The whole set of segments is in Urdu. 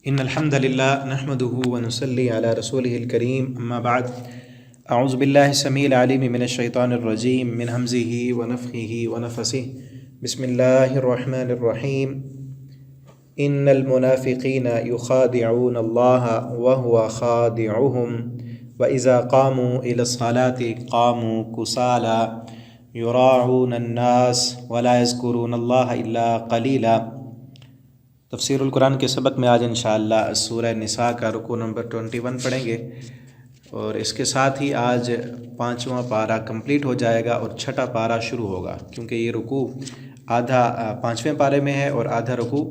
إن الحمد لله نحمده ونصلي على رسوله الكريم أما بعد أعوذ بالله السميع العليم من الشيطان الرجيم من همزه ونفخه ونفسه بسم الله الرحمن الرحيم إن المنافقين يخادعون الله وهو خادعهم وإذا قاموا إلى الصلاة قاموا كسالى يراعون الناس ولا يذكرون الله إلا قليلا۔ تفسیر القرآن کے سبق میں آج انشاءاللہ سورہ نساء کا رکوع نمبر 21 پڑھیں گے، اور اس کے ساتھ ہی آج 5واں پارہ کمپلیٹ ہو جائے گا اور 6واں پارہ شروع ہوگا، کیونکہ یہ رکوع آدھا 5ویں پارے میں ہے اور آدھا رکوع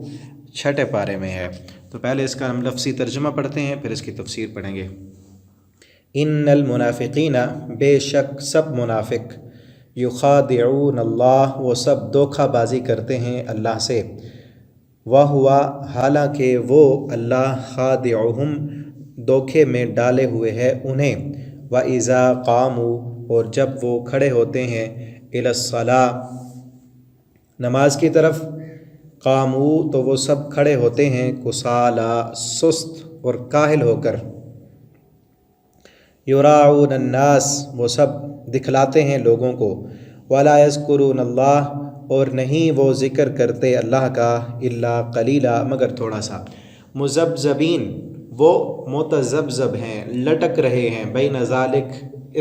6 پارے میں ہے۔ تو پہلے اس کا ہم لفظی ترجمہ پڑھتے ہیں، پھر اس کی تفسیر پڑھیں گے۔ ان المنافقین، بے شک سب منافق، یخادعون اللہ، وہ سب دھوکہ بازی کرتے ہیں اللہ سے، وَهُوَ، حالانکہ وہ اللہ، خادعہم، دھوکے میں ڈالے ہوئے ہے انہیں، وَإِذَا قَامُوا، اور جب وہ کھڑے ہوتے ہیں، إِلَى الصَّلَاةِ، نماز کی طرف، قاموا، تو وہ سب کھڑے ہوتے ہیں، کسالى، سست اور کاہل ہو کر، یراعون الناس، وہ سب دکھلاتے ہیں لوگوں کو، وَلَا يَذْكُرُونَ اللَّهَ، اور نہیں وہ ذکر کرتے اللہ کا، الا قلیلا، مگر تھوڑا سا، مذبذبین، وہ متذبذب ہیں، لٹک رہے ہیں، بین ذالک،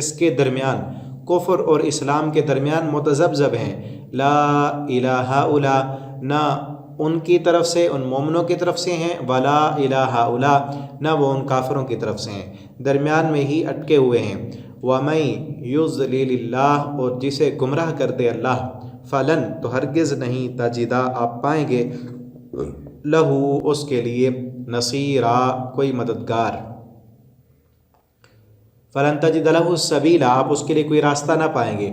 اس کے درمیان، کفر اور اسلام کے درمیان متذبذب ہیں، لا الہ ہؤلاء، نہ ان کی طرف سے، ان مومنوں کی طرف سے ہیں، ولا الہ ہؤلاء، نہ وہ ان کافروں کی طرف سے ہیں، درمیان میں ہی اٹکے ہوئے ہیں، وَمَن یضلل اللہ، اور جسے گمراہ کر دے اللہ، فلن، تو ہرگز نہیں، تجدہ، آپ پائیں گے، لہو، اس کے لیے، نصیرا، کوئی مددگار، فلن تجد لہ سبیلا، آپ اس کے لیے کوئی راستہ نہ پائیں گے۔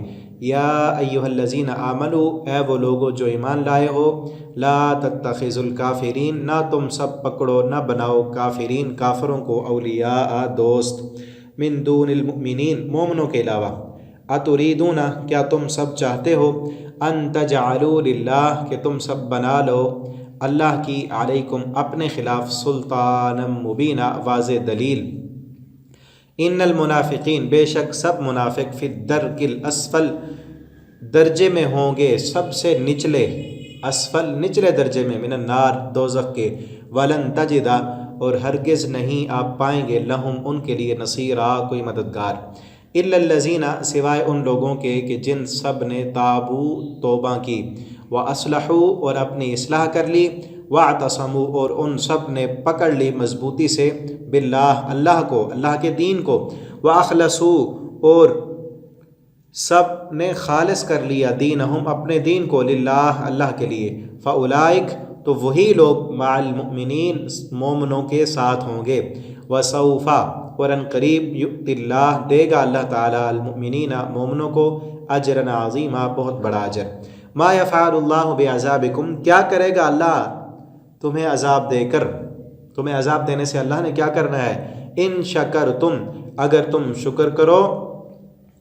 یا ایہا الذین آمنوا، اے وہ لوگو جو ایمان لائے ہو، لا تتخذوا الکافرین، نہ تم سب پکڑو، نہ بناؤ کافرین، کافروں کو، اولیاء، دوست، من دون المؤمنین، مومنوں کے علاوہ، اتریدون، کیا تم سب چاہتے ہو، ان تجعلوا للہ، کہ تم سب بنا لو اللہ کی، علیکم، اپنے خلاف، سلطانا مبینا، واضح دلیل۔ ان المنافقین، بے شک سب منافق، فی الدرک الاسفل، درجے میں ہوں گے سب سے نچلے، اسفل، نچلے درجے میں، من النار، دوزخ کے، ولن تجدا، اور ہرگز نہیں آپ پائیں گے، لہم، ان کے لیے، نصیرا، کوئی مددگار، الا الذین، سوائے ان لوگوں کے کہ جن سب نے تابو، توبہ کی، واصلحوا، اور اپنی اصلاح کر لی، واعتصموا، اور ان سب نے پکڑ لی مضبوطی سے، باللہ، اللہ کو، اللہ کے دین کو، واخلصوا، اور سب نے خالص کر لیا، دینہم، اپنے دین کو، للہ، اللہ کے لیے، فاولئک، تو وہی لوگ، مع المؤمنین، مومنوں کے ساتھ ہوں گے، وسوف، اور ان قریب، یؤتی اللہ، دے گا اللہ تعالیٰ، المؤمنین، مومنوں کو، اجرا عظیما، بہت بڑا اجر۔ ما یفعل اللہ بعذابکم، کیا کرے گا اللہ تمہیں عذاب دے کر، تمہیں عذاب دینے سے اللہ نے کیا کرنا ہے، ان شکرتم، اگر تم شکر کرو،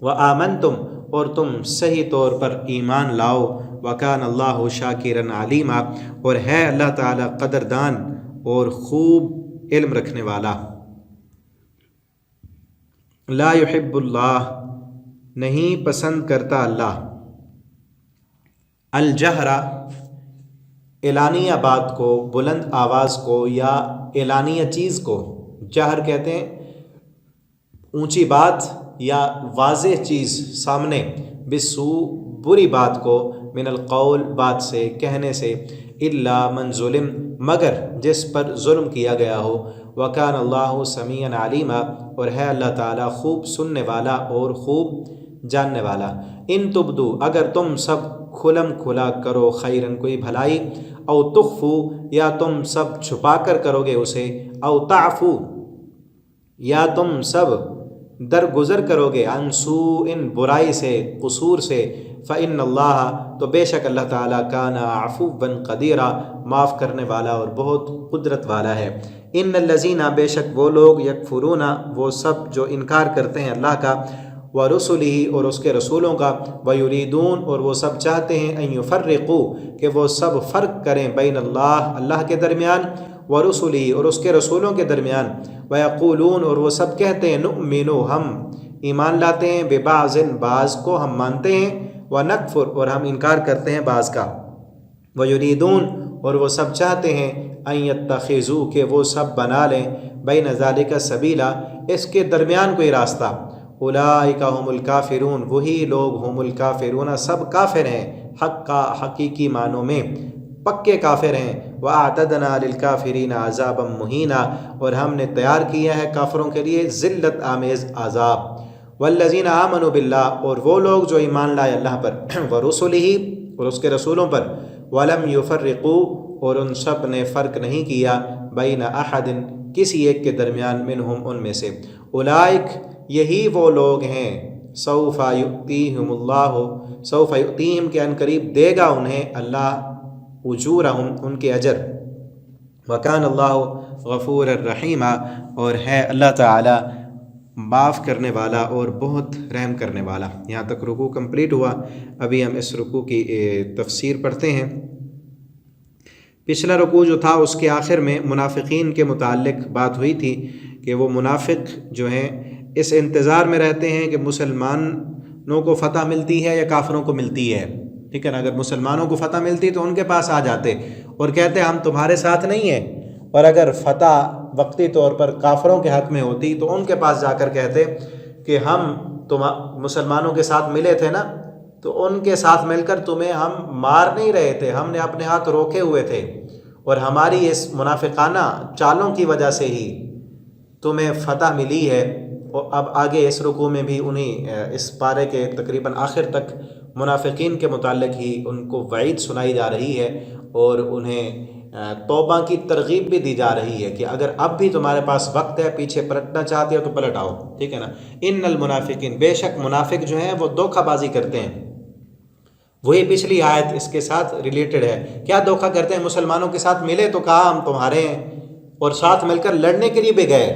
وآمنتم، اور تم صحیح طور پر ایمان لاؤ، وکان اللہ شاکرا علیما، اور ہے اللہ تعالیٰ قدردان اور خوب علم رکھنے والا۔ لا یحب اللہ، نہیں پسند کرتا اللہ، الجہر، اعلانیہ بات کو، بلند آواز کو، یا اعلانیہ چیز کو، جہر کہتے ہیں اونچی بات یا واضح چیز سامنے، بالسوء، بری بات کو، من القول، بات سے، کہنے سے، الا من ظلم، مگر جس پر ظلم کیا گیا ہو، وکان اللہ سمیعا علیما، اور ہے اللہ تعالیٰ خوب سننے والا اور خوب جاننے والا۔ ان تبدو، اگر تم سب کھلم کھلا کرو، خیرن، کوئی بھلائی، او تخفو، یا تم سب چھپا کر کرو گے اسے، او تعفو، یا تم سب درگزر کرو گے، عن سوء، برائی سے، قصور سے، فإن اللہ، تو بے شک اللہ تعالیٰ، کان عفوا قدیرا، معاف کرنے والا اور بہت قدرت والا ہے۔ ان الذین، بے شک وہ لوگ، یکفرون، وہ سب جو انکار کرتے ہیں اللہ کا، ورسلہ، اور اس کے رسولوں کا، ویریدون، اور وہ سب چاہتے ہیں، ان یفرقوا، کہ وہ سب فرق کریں، بین اللہ، اللہ کے درمیان، و رسلی اور اس کے رسولوں کے درمیان، ویقولون اور وہ سب کہتے ہیں نؤمن ہم ایمان لاتے ہیں، ببعض بعض کو ہم مانتے ہیں، ونکفر اور ہم انکار کرتے ہیں بعض کا، ویریدون اور وہ سب چاہتے ہیں ان یتخذوا کہ وہ سب بنا لیں بین ذالک سبیلا اس کے درمیان کوئی راستہ، اولئک هم الکافرون وہی لوگ هم الکافرون سب کافر ہیں، حقا حقیقی معنوں میں پکے کافر ہیں، وَأَعْتَدْنَا لِلْكَافِرِينَ عَذَابًا مُهِينًا اور ہم نے تیار کیا ہے کافروں کے لیے ذلت آمیز عذاب، وَالَّذِينَ آمَنُوا بِاللَّهِ اور وہ لوگ جو ایمان لائے اللہ پر، وَرُسُلِهِ اور اس کے رسولوں پر، وَلَمْ يُفَرِّقُوا اور ان سب نے فرق نہیں کیا، بین احد کسی ایک کے درمیان، منہم ان میں سے، اولئک یہی وہ لوگ ہیں، سوف یؤتیہم اللہ سوف یؤتیہم کے ان قریب دے گا انہیں اللہ اجورہم ان کے اجر، وکان اللہ غفور الرحیم اور ہے اللہ تعالی معاف کرنے والا اور بہت رحم کرنے والا۔ یہاں تک رکوع کمپلیٹ ہوا، ابھی ہم اس رکوع کی تفسیر پڑھتے ہیں۔ پچھلا رکوع جو تھا اس کے آخر میں منافقین کے متعلق بات ہوئی تھی کہ وہ منافق جو ہیں اس انتظار میں رہتے ہیں کہ مسلمانوں کو فتح ملتی ہے یا کافروں کو ملتی ہے، ٹھیک ہے نا۔ اگر مسلمانوں کو فتح ملتی تو ان کے پاس آ جاتے اور کہتے ہم تمہارے ساتھ نہیں ہیں، اور اگر فتح وقتی طور پر کافروں کے حق میں ہوتی تو ان کے پاس جا کر کہتے کہ ہم مسلمانوں کے ساتھ ملے تھے نا، تو ان کے ساتھ مل کر تمہیں ہم مار نہیں رہے تھے، ہم نے اپنے ہاتھ روکے ہوئے تھے، اور ہماری اس منافقانہ چالوں کی وجہ سے ہی تمہیں فتح ملی ہے۔ اور اب آگے اس رکوع میں بھی انہیں اس پارے کے تقریباً آخر تک منافقین کے متعلق ہی ان کو وعید سنائی جا رہی ہے، اور انہیں توبہ کی ترغیب بھی دی جا رہی ہے کہ اگر اب بھی تمہارے پاس وقت ہے، پیچھے پلٹنا چاہتے ہو تو پلٹ آؤ، ٹھیک ہے نا۔ ان المنافقین بے شک منافق جو ہیں وہ دھوکہ بازی کرتے ہیں، وہی پچھلی آیت اس کے ساتھ ریلیٹڈ ہے۔ کیا دھوکہ کرتے ہیں؟ مسلمانوں کے ساتھ ملے تو کہا ہم تمہارے ہیں، اور ساتھ مل کر لڑنے کے لیے بھی گئے،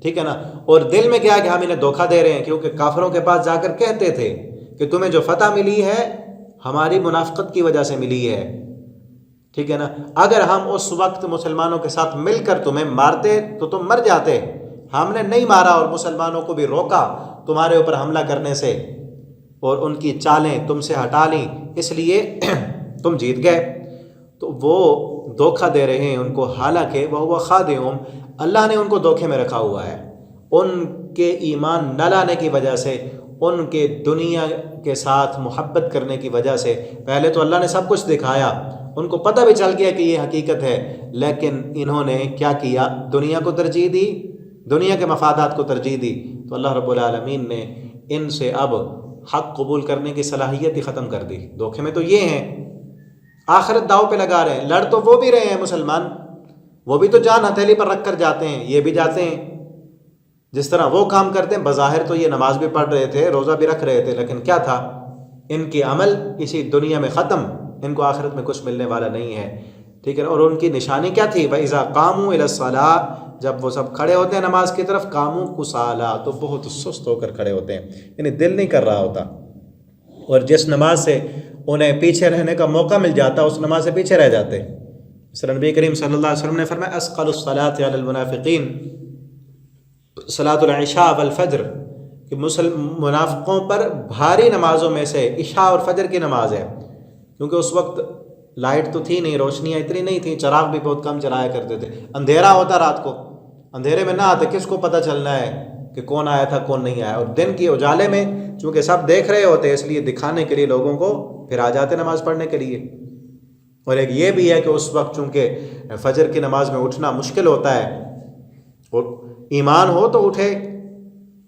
ٹھیک ہے نا، اور دل میں کیا کہ ہم انہیں دھوکہ دے رہے ہیں، کیونکہ کافروں کے پاس جا کر کہتے تھے کہ تمہیں جو فتح ملی ہے ہماری منافقت کی وجہ سے ملی ہے، ٹھیک ہے نا۔ اگر ہم اس وقت مسلمانوں کے ساتھ مل کر تمہیں مارتے تو تم مر جاتے، ہم نے نہیں مارا اور مسلمانوں کو بھی روکا تمہارے اوپر حملہ کرنے سے، اور ان کی چالیں تم سے ہٹا لیں، اس لیے تم جیت گئے۔ تو وہ دھوکہ دے رہے ہیں ان کو، حالانکہ وہ خادعہم اللہ نے ان کو دھوکے میں رکھا ہوا ہے، ان کے ایمان نہ لانے کی وجہ سے، ان کے دنیا کے ساتھ محبت کرنے کی وجہ سے۔ پہلے تو اللہ نے سب کچھ دکھایا، ان کو پتہ بھی چل گیا کہ یہ حقیقت ہے، لیکن انہوں نے کیا کیا؟ دنیا کو ترجیح دی، دنیا کے مفادات کو ترجیح دی، تو اللہ رب العالمین نے ان سے اب حق قبول کرنے کی صلاحیت ہی ختم کر دی۔ دھوکے میں تو یہ ہیں، آخرت داؤ پہ لگا رہے ہیں، لڑ تو وہ بھی رہے ہیں مسلمان، وہ بھی تو جان ہتھیلی پر رکھ کر جاتے ہیں، یہ بھی جاتے ہیں، جس طرح وہ کام کرتے ہیں۔ بظاہر تو یہ نماز بھی پڑھ رہے تھے، روزہ بھی رکھ رہے تھے، لیکن کیا تھا؟ ان کے عمل اسی دنیا میں ختم، ان کو آخرت میں کچھ ملنے والا نہیں ہے، ٹھیک ہے۔ اور ان کی نشانی کیا تھی؟ وَإِذَا قَامُوا إِلَى الصَّلَاةِ جب وہ سب کھڑے ہوتے ہیں نماز کی طرف، قاموا کسالى تو بہت سست ہو کر کھڑے ہوتے ہیں، یعنی دل نہیں کر رہا ہوتا، اور جس نماز سے انہیں پیچھے رہنے کا موقع مل جاتا اس نماز سے پیچھے رہ جاتے۔ مثلا نبی کریم صلی اللہ علیہ وسلم نے فرمایا اثقل الصلاة علی المنافقین صلاۃ العشاء والفجر، کہ منافقوں پر بھاری نمازوں میں سے عشاء اور فجر کی نماز ہے، کیونکہ اس وقت لائٹ تو تھی نہیں، روشنیاں اتنی نہیں تھیں، چراغ بھی بہت کم چلایا کرتے تھے، اندھیرا ہوتا رات کو، اندھیرے میں نہ آتے، کس کو پتہ چلنا ہے کہ کون آیا تھا کون نہیں آیا، اور دن کی اجالے میں چونکہ سب دیکھ رہے ہوتے اس لیے دکھانے کے لیے لوگوں کو پھر آ جاتے نماز پڑھنے کے لیے۔ اور ایک یہ بھی ہے کہ اس وقت چونکہ فجر کی نماز میں اٹھنا مشکل ہوتا ہے، اور ایمان ہو تو اٹھے،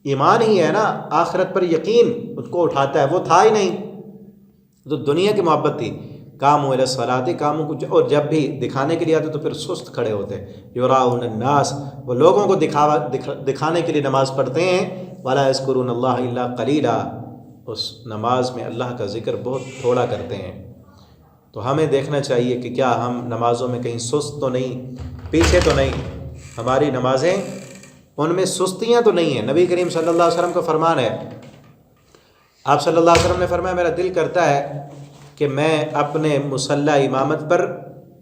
ایمان ہی ہے نا، آخرت پر یقین اس کو اٹھاتا ہے، وہ تھا ہی نہیں، تو دنیا کی محبت تھی۔ قاموا الی الصلاۃ قاموا کو، اور جب بھی دکھانے کے لیے آتے تو پھر سست کھڑے ہوتے، یراؤن الناس وہ لوگوں کو دکھانے کے لیے نماز پڑھتے ہیں، ولا یذکرون اللہ الا قلیلا اس نماز میں اللہ کا ذکر بہت تھوڑا کرتے ہیں۔ تو ہمیں دیکھنا چاہیے کہ کیا ہم نمازوں میں کہیں سست تو نہیں، پیچھے تو نہیں، ہماری نمازیں ان میں سستیاں تو نہیں ہیں۔ نبی کریم صلی اللہ علیہ وسلم کا فرمان ہے، آپ صلی اللہ علیہ وسلم نے فرمایا میرا دل کرتا ہے کہ میں اپنے مصلی امامت پر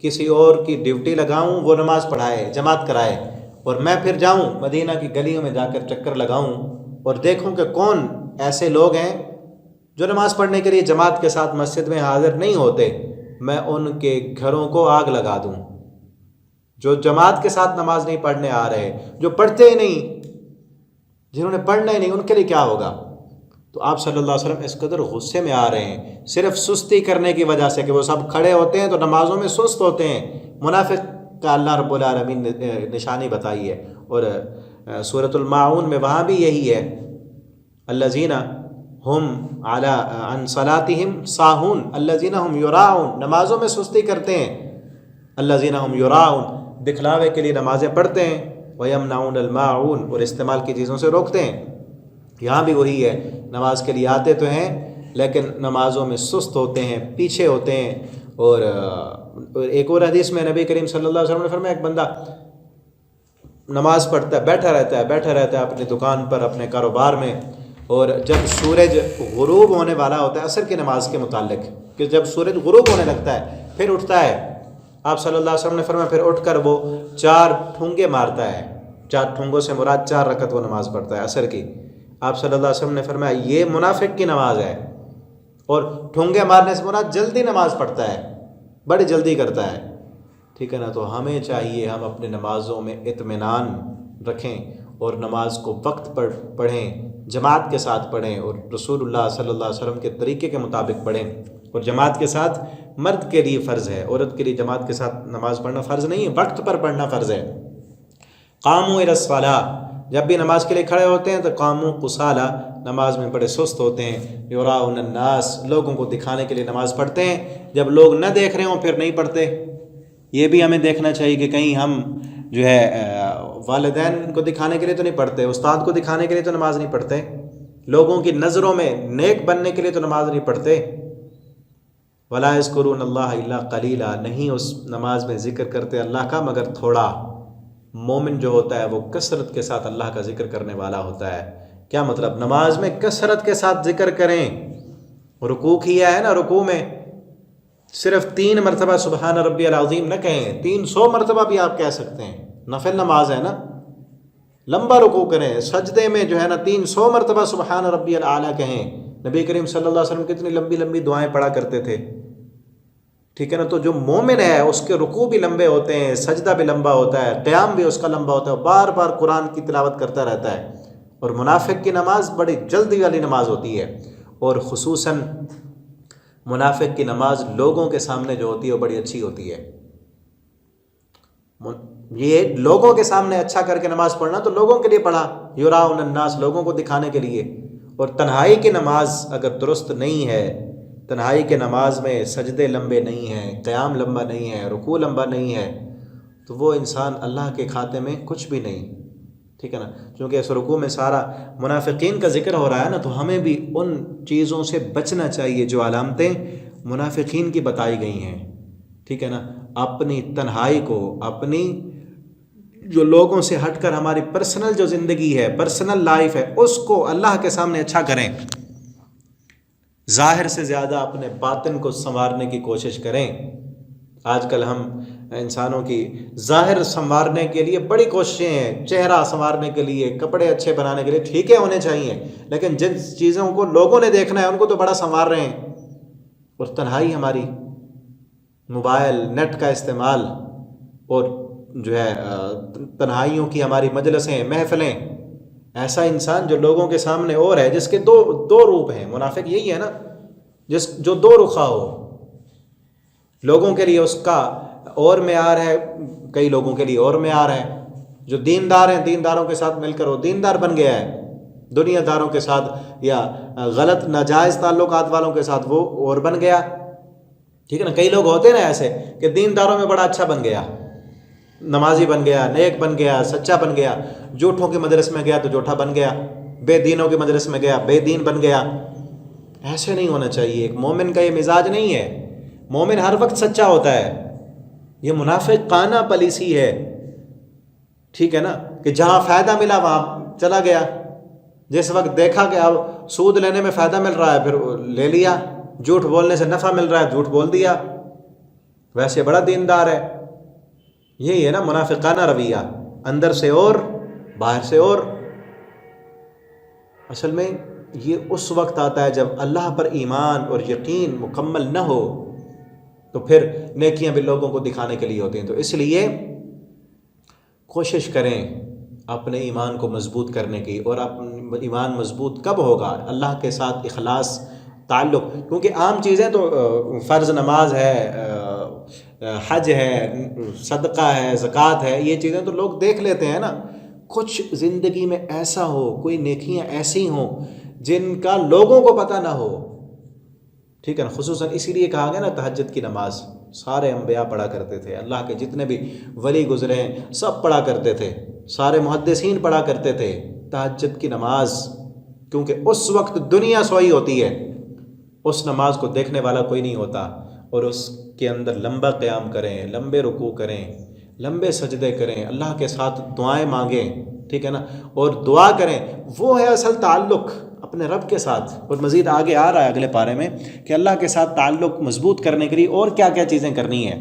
کسی اور کی ڈیوٹی لگاؤں، وہ نماز پڑھائے، جماعت کرائے، اور میں پھر جاؤں مدینہ کی گلیوں میں جا کر چکر لگاؤں اور دیکھوں کہ کون ایسے لوگ ہیں جو نماز پڑھنے کے لیے جماعت کے ساتھ مسجد میں حاضر نہیں ہوتے، میں ان کے گھروں کو آگ لگا دوں۔ جو جماعت کے ساتھ نماز نہیں پڑھنے آ رہے، جو پڑھتے ہی نہیں، جنہوں نے پڑھنا ہی نہیں، ان کے لیے کیا ہوگا؟ تو آپ صلی اللہ علیہ وسلم اس قدر غصے میں آ رہے ہیں صرف سستی کرنے کی وجہ سے کہ وہ سب کھڑے ہوتے ہیں تو نمازوں میں سست ہوتے ہیں۔ منافق کا اللہ رب العالمین نے نشانی بتائی ہے، اور سورۃ الماعون میں وہاں بھی یہی ہے، الذین ہم عن صلاتہم ساہون الذین ہم یراؤن، نمازوں میں سستی کرتے ہیں، الذین ہم یراؤن، دکھلاوے کے لیے نمازیں پڑھتے ہیں، ویمنعون الماعون، اور استعمال کی چیزوں سے روکتے ہیں۔ یہاں بھی وہی ہے، نماز کے لیے آتے تو ہیں لیکن نمازوں میں سست ہوتے ہیں، پیچھے ہوتے ہیں۔ اور ایک اور حدیث میں نبی کریم صلی اللہ علیہ وسلم نے فرمایا ایک بندہ نماز پڑھتا ہے، بیٹھا رہتا ہے اپنی دکان پر، اپنے کاروبار میں، اور جب سورج غروب ہونے والا ہوتا ہے عصر کی نماز کے متعلق، کہ جب سورج غروب ہونے لگتا ہے پھر اٹھتا ہے، آپ صلی اللہ علیہ وسلم نے فرمایا پھر اٹھ کر وہ 4 ٹھونگے مارتا ہے، 4 ٹھونگوں سے مراد 4 رکعت وہ نماز پڑھتا ہے عصر کی۔ آپ صلی اللہ علیہ وسلم نے فرمایا یہ منافق کی نماز ہے، اور ٹھونگے مارنے سے مراد جلدی نماز پڑھتا ہے، بڑی جلدی کرتا ہے، ٹھیک ہے نا۔ تو ہمیں چاہیے ہم اپنے نمازوں میں اطمینان رکھیں اور نماز کو وقت پر پڑھیں، جماعت کے ساتھ پڑھیں، اور رسول اللہ صلی اللہ علیہ وسلم کے طریقے کے مطابق پڑھیں۔ اور جماعت کے ساتھ مرد کے لیے فرض ہے، عورت کے لیے جماعت کے ساتھ نماز پڑھنا فرض نہیں ہے، وقت پر پڑھنا فرض ہے۔ قاموا الی الصلاۃ، جب بھی نماز کے لیے کھڑے ہوتے ہیں تو قاموا قصالا، نماز میں بڑے سست ہوتے ہیں، یراؤن الناس، لوگوں کو دکھانے کے لیے نماز پڑھتے ہیں، جب لوگ نہ دیکھ رہے ہوں پھر نہیں پڑھتے۔ یہ بھی ہمیں دیکھنا چاہیے کہ کہیں ہم جو ہے والدین کو دکھانے کے لیے تو نہیں پڑھتے، استاد کو دکھانے کے لیے تو نماز نہیں پڑھتے، لوگوں کی نظروں میں نیک بننے کے لیے تو نماز نہیں پڑھتے۔ ولا یذکرون اللہ الا قلیلا، نہیں اس نماز میں ذکر کرتے اللہ کا مگر تھوڑا۔ مومن جو ہوتا ہے وہ کثرت کے ساتھ اللہ کا ذکر کرنے والا ہوتا ہے۔ کیا مطلب؟ نماز میں کثرت کے ساتھ ذکر کریں۔ رکوع کیا ہے نا، رکوع میں صرف 3 مرتبہ سبحان ربی العظیم نہ کہیں، 300 مرتبہ بھی آپ کہہ سکتے ہیں، نفل نماز ہے نا، لمبا رکوع کریں، سجدے میں جو ہے نا 300 مرتبہ سبحان ربی الاعلیٰ کہیں۔ نبی کریم صلی اللہ علیہ وسلم کتنی لمبی لمبی دعائیں پڑھا کرتے تھے، ٹھیک ہے نا۔ تو جو مومن ہے اس کے رکوع بھی لمبے ہوتے ہیں، سجدہ بھی لمبا ہوتا ہے، قیام بھی اس کا لمبا ہوتا ہے، بار بار قرآن کی تلاوت کرتا رہتا ہے۔ اور منافق کی نماز بڑی جلدی والی نماز ہوتی ہے، اور خصوصاً منافق کی نماز لوگوں کے سامنے جو ہوتی ہے وہ بڑی اچھی ہوتی ہے۔ یہ لوگوں کے سامنے اچھا کر کے نماز پڑھنا تو لوگوں کے لیے پڑھا، یراؤن الناس، لوگوں کو دکھانے کے لیے۔ اور تنہائی کی نماز اگر درست نہیں ہے، تنہائی کے نماز میں سجدے لمبے نہیں ہیں، قیام لمبا نہیں ہے، رکوع لمبا نہیں ہے، تو وہ انسان اللہ کے کھاتے میں کچھ بھی نہیں، ٹھیک ہے نا۔ چونکہ اس رکوع میں سارا منافقین کا ذکر ہو رہا ہے نا، تو ہمیں بھی ان چیزوں سے بچنا چاہیے جو علامتیں منافقین کی بتائی گئی ہیں، ٹھیک ہے نا۔ اپنی تنہائی کو، اپنی جو لوگوں سے ہٹ کر ہماری پرسنل جو زندگی ہے، پرسنل لائف ہے، اس کو اللہ کے سامنے اچھا کریں۔ ظاہر سے زیادہ اپنے باطن کو سنوارنے کی کوشش کریں۔ آج کل ہم انسانوں کی ظاہر سنوارنے کے لیے بڑی کوششیں ہیں، چہرہ سنوارنے کے لیے، کپڑے اچھے بنانے کے لیے، ٹھیک ہے ہونے چاہیے، لیکن جن چیزوں کو لوگوں نے دیکھنا ہے ان کو تو بڑا سنوار رہے ہیں۔ اور تنہائی ہماری، موبائل نیٹ کا استعمال، اور جو ہے تنہائیوں کی ہماری مجلسیں، محفلیں، ایسا انسان جو لوگوں کے سامنے اور ہے، جس کے دو روپ ہیں، منافق یہی ہے نا، جو 2 رخا ہو، لوگوں کے لیے اس کا اور معیار ہے، کئی لوگوں کے لیے اور معیار ہے۔ جو دیندار ہیں، دینداروں کے ساتھ مل کر وہ دیندار بن گیا ہے، دنیا داروں کے ساتھ یا غلط ناجائز تعلقات والوں کے ساتھ وہ اور بن گیا، ٹھیک ہے نا۔ کئی لوگ ہوتے ہیں نا ایسے کہ دینداروں میں بڑا اچھا بن گیا، نمازی بن گیا، نیک بن گیا، سچا بن گیا، جھوٹوں کے مجلس میں گیا تو جھوٹا بن گیا، بے دینوں کے مجلس میں گیا بے دین بن گیا۔ ایسے نہیں ہونا چاہیے، ایک مومن کا یہ مزاج نہیں ہے، مومن ہر وقت سچا ہوتا ہے۔ یہ منافقانہ پالیسی ہے، ٹھیک ہے نا، کہ جہاں فائدہ ملا وہاں چلا گیا، جس وقت دیکھا کہ اب سود لینے میں فائدہ مل رہا ہے پھر لے لیا، جھوٹ بولنے سے نفع مل رہا ہے جھوٹ بول دیا، ویسے بڑا دیندار ہے. یہی ہے نا منافقانہ رویہ، اندر سے اور باہر سے اور. اصل میں یہ اس وقت آتا ہے جب اللہ پر ایمان اور یقین مکمل نہ ہو، تو پھر نیکیاں بھی لوگوں کو دکھانے کے لیے ہوتی ہیں. تو اس لیے کوشش کریں اپنے ایمان کو مضبوط کرنے کی. اور ایمان مضبوط کب ہوگا؟ اللہ کے ساتھ اخلاص تعلق. کیونکہ عام چیزیں تو فرض نماز ہے، حج ہے، صدقہ ہے، زکوٰۃ ہے، یہ چیزیں تو لوگ دیکھ لیتے ہیں نا. کچھ زندگی میں ایسا ہو، کوئی نیکیاں ایسی ہوں جن کا لوگوں کو پتہ نہ ہو. ٹھیک ہے نا. خصوصاً اسی لیے کہا گیا نا تہجد کی نماز سارے انبیاء پڑھا کرتے تھے، اللہ کے جتنے بھی ولی گزرے ہیں سب پڑھا کرتے تھے، سارے محدثین پڑھا کرتے تھے تہجد کی نماز. کیونکہ اس وقت دنیا سوئی ہوتی ہے، اس نماز کو دیکھنے والا کوئی نہیں ہوتا. اور اس کے اندر لمبا قیام کریں، لمبے رکوع کریں، لمبے سجدے کریں، اللہ کے ساتھ دعائیں مانگیں. ٹھیک ہے نا. اور دعا کریں، وہ ہے اصل تعلق اپنے رب کے ساتھ. اور مزید آگے آ رہا ہے اگلے پارے میں کہ اللہ کے ساتھ تعلق مضبوط کرنے کے لیے اور کیا کیا چیزیں کرنی ہیں.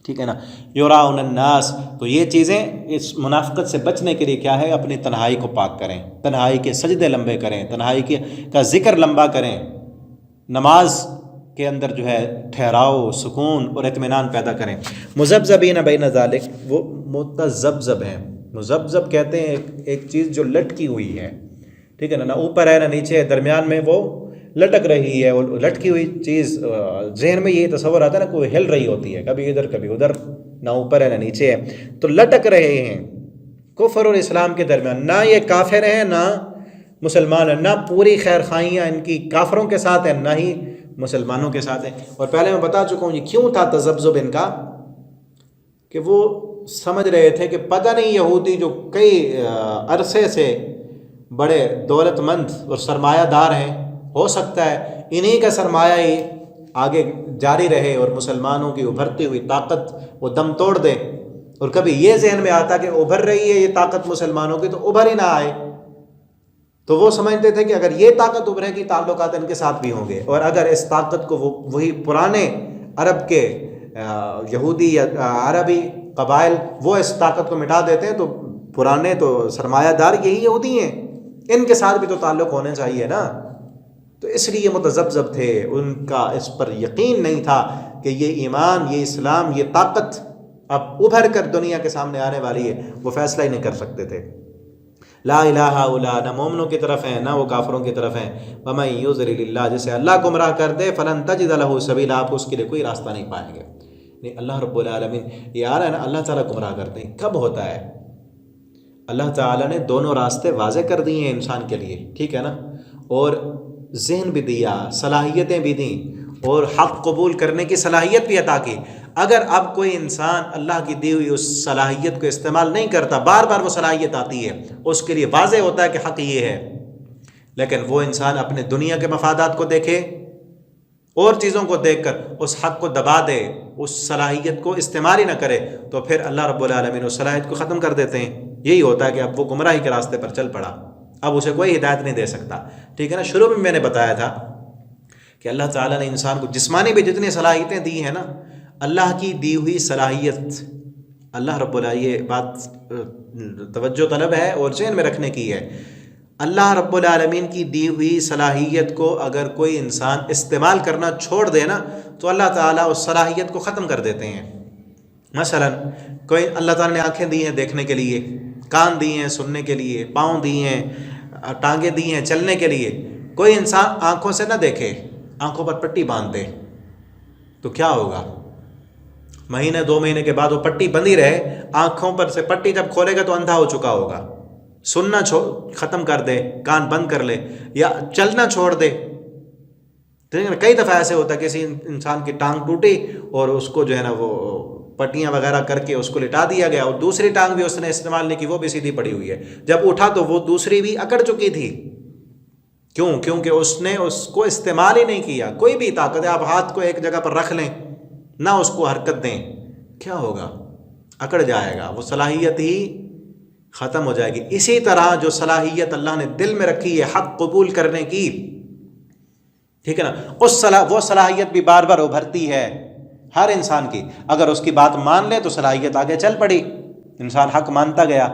ٹھیک ہے نا. یراؤن الناس، تو یہ چیزیں اس منافقت سے بچنے کے لیے کیا ہے؟ اپنی تنہائی کو پاک کریں، تنہائی کے سجدے لمبے کریں، تنہائی کا ذکر لمبا کریں، نماز کے اندر جو ہے ٹھہراؤ، سکون اور اطمینان پیدا کریں. مذبذبین بین ذالک، وہ متذبذب ہیں. مذبذب کہتے ہیں ایک چیز جو لٹکی ہوئی ہے. ٹھیک ہے نا. نہ اوپر ہے نہ نیچے ہے، درمیان میں وہ لٹک رہی ہے. اور لٹکی ہوئی چیز ذہن میں یہ تصور آتا ہے نا، کوئی ہل رہی ہوتی ہے، کبھی ادھر کبھی ادھر، نہ اوپر ہے نہ نیچے ہے. تو لٹک رہے ہیں کفر اور اسلام کے درمیان. نہ یہ کافر ہیں نہ مسلمان ہیں، نہ پوری خیر خواہیاں ان کی کافروں کے ساتھ ہیں نہ ہی مسلمانوں کے ساتھ ہیں. اور پہلے میں بتا چکا ہوں یہ کیوں تھا تذبذب ان کا، کہ وہ سمجھ رہے تھے کہ پتہ نہیں یہودی جو کئی عرصے سے بڑے دولت مند اور سرمایہ دار ہیں، ہو سکتا ہے انہی کا سرمایہ ہی آگے جاری رہے اور مسلمانوں کی ابھرتی ہوئی طاقت وہ دم توڑ دے. اور کبھی یہ ذہن میں آتا کہ ابھر رہی ہے یہ طاقت مسلمانوں کی تو ابھر ہی نہ آئے. تو وہ سمجھتے تھے کہ اگر یہ طاقت ابھرے گی تعلقات ان کے ساتھ بھی ہوں گے. اور اگر اس طاقت کو وہی پرانے عرب کے یہودی یا عربی قبائل وہ اس طاقت کو مٹا دیتے ہیں، تو پرانے تو سرمایہ دار یہی یہودی ہیں، ان کے ساتھ بھی تو تعلق ہونے چاہیے نا. تو اس لیے متذبذب تھے، ان کا اس پر یقین نہیں تھا کہ یہ ایمان، یہ اسلام، یہ طاقت اب ابھر کر دنیا کے سامنے آنے والی ہے. وہ فیصلہ ہی نہیں کر سکتے تھے. لا الہ الا، نہ مومنوں کی طرف ہیں نہ وہ کافروں کی طرف ہیں. ومن یضلل اللہ، جسے اللہ گمراہ کر دے، فلن تجد له سبیلا، آپ اس کے لیے کوئی راستہ نہیں پائیں گے. اللہ رب العالمین یہ آ رہا ہے نا، اللہ تعالیٰ گمراہ کرتے ہیں. کب ہوتا ہے؟ اللہ تعالیٰ نے دونوں راستے واضح کر دیے ہیں انسان کے لیے. ٹھیک ہے نا. اور ذہن بھی دیا، صلاحیتیں بھی دیں، اور حق قبول کرنے کی صلاحیت بھی عطا کی. اگر اب کوئی انسان اللہ کی دی ہوئی اس صلاحیت کو استعمال نہیں کرتا، بار بار وہ صلاحیت آتی ہے، اس کے لیے واضح ہوتا ہے کہ حق یہ ہے، لیکن وہ انسان اپنے دنیا کے مفادات کو دیکھے اور چیزوں کو دیکھ کر اس حق کو دبا دے، اس صلاحیت کو استعمال ہی نہ کرے، تو پھر اللہ رب العالمین اس صلاحیت کو ختم کر دیتے ہیں. یہی ہوتا ہے کہ اب وہ گمراہی کے راستے پر چل پڑا، اب اسے کوئی ہدایت نہیں دے سکتا. ٹھیک ہے نا. شروع میں نے بتایا تھا کہ اللہ تعالیٰ نے انسان کو جسمانی بھی جتنی صلاحیتیں دی ہیں نا، اللہ کی دی ہوئی صلاحیت، اللہ رب العالمین، یہ بات توجہ طلب ہے اور ذہن میں رکھنے کی ہے، اللہ رب العالمین کی دی ہوئی صلاحیت کو اگر کوئی انسان استعمال کرنا چھوڑ دے نا، تو اللہ تعالیٰ اس صلاحیت کو ختم کر دیتے ہیں. مثلا کوئی اللہ تعالیٰ نے آنکھیں دی ہیں دیکھنے کے لیے، کان دی ہیں سننے کے لیے، پاؤں دی ہیں، ٹانگیں دی ہیں چلنے کے لیے. کوئی انسان آنکھوں سے نہ دیکھے، آنکھوں پر پٹی باندھ دے، تو کیا ہوگا؟ مہینے 2 مہینے کے بعد وہ پٹی بندھی رہے، آنکھوں پر سے پٹی جب کھولے گا تو اندھا ہو چکا ہوگا. سننا ختم کر دے، کان بند کر لے، یا چلنا چھوڑ دے. کئی دفعہ ایسے ہوتا ہے کسی انسان کی ٹانگ ٹوٹی اور اس کو جو ہے نا وہ پٹیاں وغیرہ کر کے اس کو لٹا دیا گیا، اور دوسری ٹانگ بھی اس نے استعمال نہیں کی، وہ بھی سیدھی پڑی ہوئی ہے. جب اٹھا تو وہ دوسری بھی اکڑ چکی تھی. کیوں؟ کیونکہ اس نے اس کو استعمال ہی نہیں کیا. کوئی بھی طاقت ہے، آپ ہاتھ کو ایک جگہ پر رکھ لیں، نہ اس کو حرکت دیں، کیا ہوگا؟ اکڑ جائے گا، وہ صلاحیت ہی ختم ہو جائے گی. اسی طرح جو صلاحیت اللہ نے دل میں رکھی ہے حق قبول کرنے کی، ٹھیک ہے نا، وہ صلاحیت بھی بار بار ابھرتی ہے، ہر انسان کی، اگر اس کی بات مان لے تو صلاحیت آگے چل پڑی، انسان حق مانتا گیا،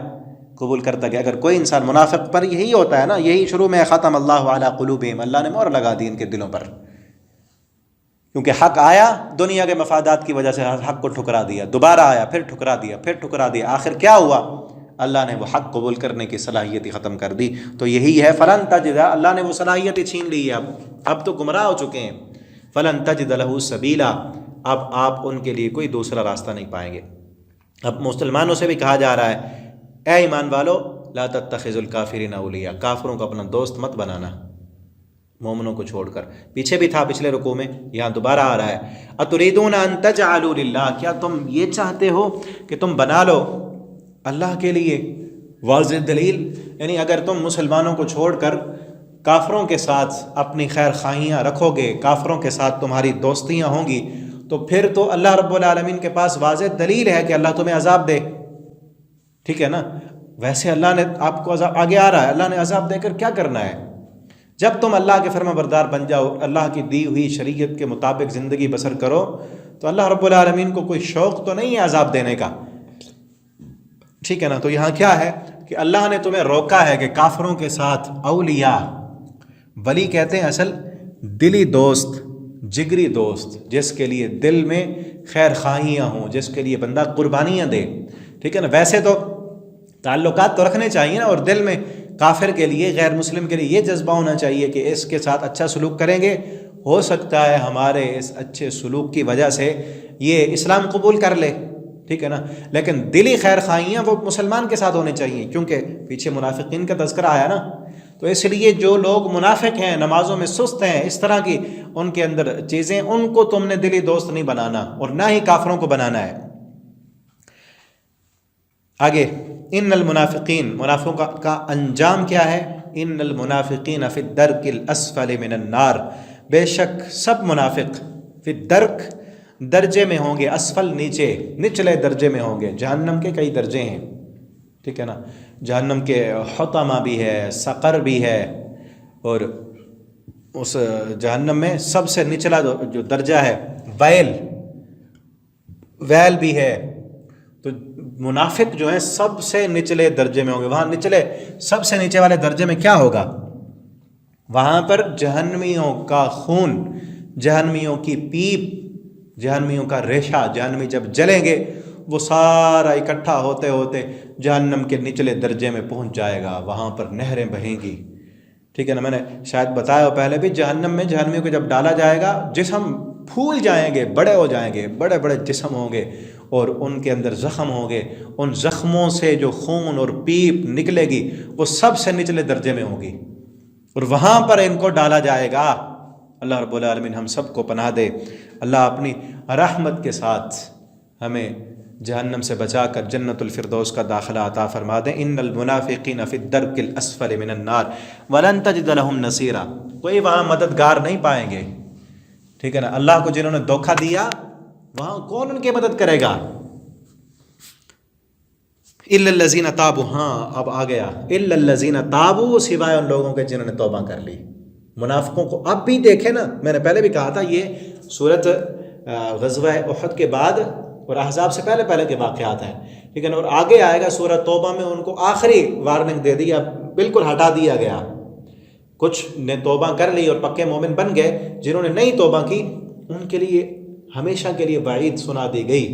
قبول کرتا گیا۔ اگر کوئی انسان منافق پر یہی ہوتا ہے نا، یہی شروع میں ختم اللہ علی قلوبہم، اللہ نے مہر لگا دی ان کے دلوں پر، کیونکہ حق آیا دنیا کے مفادات کی وجہ سے حق کو ٹھکرا دیا، دوبارہ آیا پھر ٹھکرا دیا، پھر ٹھکرا دیا، آخر کیا ہوا؟ اللہ نے وہ حق قبول کرنے کی صلاحیت ہی ختم کر دی۔ تو یہی ہے فلن تجد، اللہ نے وہ صلاحیت ہی چھین لی ہے، اب تو گمراہ ہو چکے ہیں۔ فلن تجد لہ سبیلا، اب آپ ان کے لیے کوئی دوسرا راستہ نہیں پائیں گے۔ اب مسلمانوں سے بھی کہا جا رہا ہے، اے ایمان والو لا تتخذوا الکافرین اولیاء، کافروں کو اپنا دوست مت بنانا، مومنوں کو چھوڑ کر۔ پیچھے بھی تھا پچھلے رکوع میں، یہاں دوبارہ آ رہا ہے، اتریدون ان تجعلوا للہ، کیا تم یہ چاہتے ہو کہ تم بنا لو اللہ کے لیے واضح دلیل؟ یعنی اگر تم مسلمانوں کو چھوڑ کر کافروں کے ساتھ اپنی خیر خواہیاں رکھو گے، کافروں کے ساتھ تمہاری دوستیاں ہوں گی، تو پھر تو اللہ رب العالمین کے پاس واضح دلیل ہے کہ اللہ تمہیں عذاب دے، ٹھیک ہے نا؟ ویسے اللہ نے آپ کو عذاب، آگے آ رہا ہے، اللہ نے عذاب دے کر کیا کرنا ہے؟ جب تم اللہ کے فرما بردار بن جاؤ، اللہ کی دی ہوئی شریعت کے مطابق زندگی بسر کرو، تو اللہ رب العالمین کو کوئی شوق تو نہیں ہے عذاب دینے کا، ٹھیک ہے نا؟ تو یہاں کیا ہے کہ اللہ نے تمہیں روکا ہے کہ کافروں کے ساتھ اولیاء، ولی کہتے ہیں اصل دلی دوست، جگری دوست، جس کے لیے دل میں خیر خواہیاں ہوں، جس کے لیے بندہ قربانیاں دے، ٹھیک ہے نا؟ ویسے تو تعلقات تو رکھنے چاہیے نا، اور دل میں کافر کے لیے، غیر مسلم کے لیے یہ جذبہ ہونا چاہیے کہ اس کے ساتھ اچھا سلوک کریں گے، ہو سکتا ہے ہمارے اس اچھے سلوک کی وجہ سے یہ اسلام قبول کر لے، ٹھیک ہے نا؟ لیکن دلی خیر خواہیاں وہ مسلمان کے ساتھ ہونی چاہیے، کیونکہ پیچھے منافقین کا تذکرہ آیا نا، تو اس لیے جو لوگ منافق ہیں، نمازوں میں سست ہیں، اس طرح کی ان کے اندر چیزیں، ان کو تم نے دلی دوست نہیں بنانا، اور نہ ہی کافروں کو بنانا ہے۔ آگے ان المنافقین، منافقوں کا انجام کیا ہے؟ ان المنافقین فی الدرک الاسفل من النار، بے شک سب منافق فی الدرک، درجے میں ہوں گے، اسفل نیچے، نچلے درجے میں ہوں گے۔ جہنم کے کئی درجے ہیں، ٹھیک ہے نا؟ جہنم کے حطمہ بھی ہے، سقر بھی ہے، اور اس جہنم میں سب سے نچلا جو درجہ ہے ویل بھی ہے۔ تو منافق جو ہیں سب سے نچلے درجے میں ہوں گے۔ وہاں نچلے، سب سے نیچے والے درجے میں کیا ہوگا؟ وہاں پر جہنمیوں کا خون، جہنمیوں کی پیپ، جہنمیوں کا ریشہ، جہنمی جب جلیں گے وہ سارا اکٹھا ہوتے ہوتے جہنم کے نچلے درجے میں پہنچ جائے گا، وہاں پر نہریں بہیں گی، ٹھیک ہے نا؟ میں نے شاید بتایا پہلے بھی، جہنم میں جہنمیوں کو جب ڈالا جائے گا، جسم پھول جائیں گے، بڑے ہو جائیں گے، بڑے بڑے جسم ہوں گے، اور ان کے اندر زخم ہوں گے، ان زخموں سے جو خون اور پیپ نکلے گی وہ سب سے نچلے درجے میں ہوگی، اور وہاں پر ان کو ڈالا جائے گا۔ اللہ رب العالمین ہم سب کو پناہ دے، اللہ اپنی رحمت کے ساتھ ہمیں جہنم سے بچا کر جنت الفردوس کا داخلہ عطا فرما دیں۔ ان المنافقین فی الدرک الاسفل من النار ولن تجد لهم نصیرا، کوئی وہاں مددگار نہیں پائیں گے، ٹھیک ہے نا؟ اللہ کو جنہوں نے دھوکہ دیا، وہاں کون ان کی مدد کرے گا؟ الا الذین تابوا، ہاں اب آ گیا، الا الذین تابوا، سوائے ان لوگوں کے جنہوں نے توبہ کر لی۔ منافقوں کو اب بھی دیکھیں نا، میں نے پہلے بھی کہا تھا یہ سورت غزوہ احد کے بعد اور احزاب سے پہلے کے واقعات ہیں، ٹھیک ہے نا؟ اور آگے آئے گا سورۃ توبہ میں ان کو آخری وارننگ دے دیا، بالکل ہٹا دیا گیا۔ کچھ نے توبہ کر لی اور پکے مومن بن گئے، جنہوں نے نہیں توبہ کی ان کے لیے ہمیشہ کے لیے وعید سنا دی گئی۔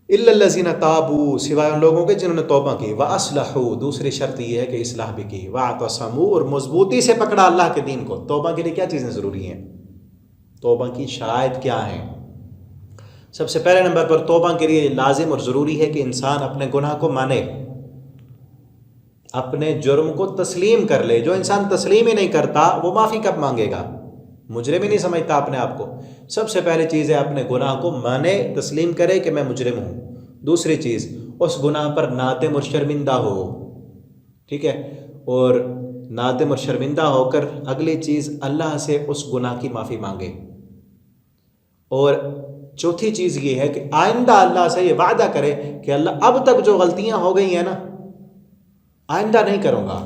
الا الذین تابوا، سوائے ان لوگوں کے جنہوں نے توبہ کی، واصلحوا، دوسری شرط یہ ہے کہ اصلاح بھی کی، واعتصموا، اور مضبوطی سے پکڑا اللہ کے دین کو۔ توبہ کے لیے کیا چیزیں ضروری ہیں؟ توبہ کی شرائط کیا ہیں؟ سب سے پہلے نمبر پر توبہ کے لیے لازم اور ضروری ہے کہ انسان اپنے گناہ کو مانے، اپنے جرم کو تسلیم کر لے۔ جو انسان تسلیم ہی نہیں کرتا وہ معافی کب مانگے گا؟ مجرم ہی نہیں سمجھتا اپنے آپ کو۔ سب سے پہلی چیز ہے اپنے گناہ کو مانے، تسلیم کرے کہ میں مجرم ہوں۔ دوسری چیز، اس گناہ پر نادم اور شرمندہ ہو، ٹھیک ہے؟ اور نادم اور شرمندہ ہو کر اگلی چیز اللہ سے اس گناہ کی معافی مانگے۔ اور چوتھی چیز یہ ہے کہ آئندہ اللہ سے یہ وعدہ کرے کہ اللہ اب تک جو غلطیاں ہو گئی ہیں نا، آئندہ نہیں کروں گا،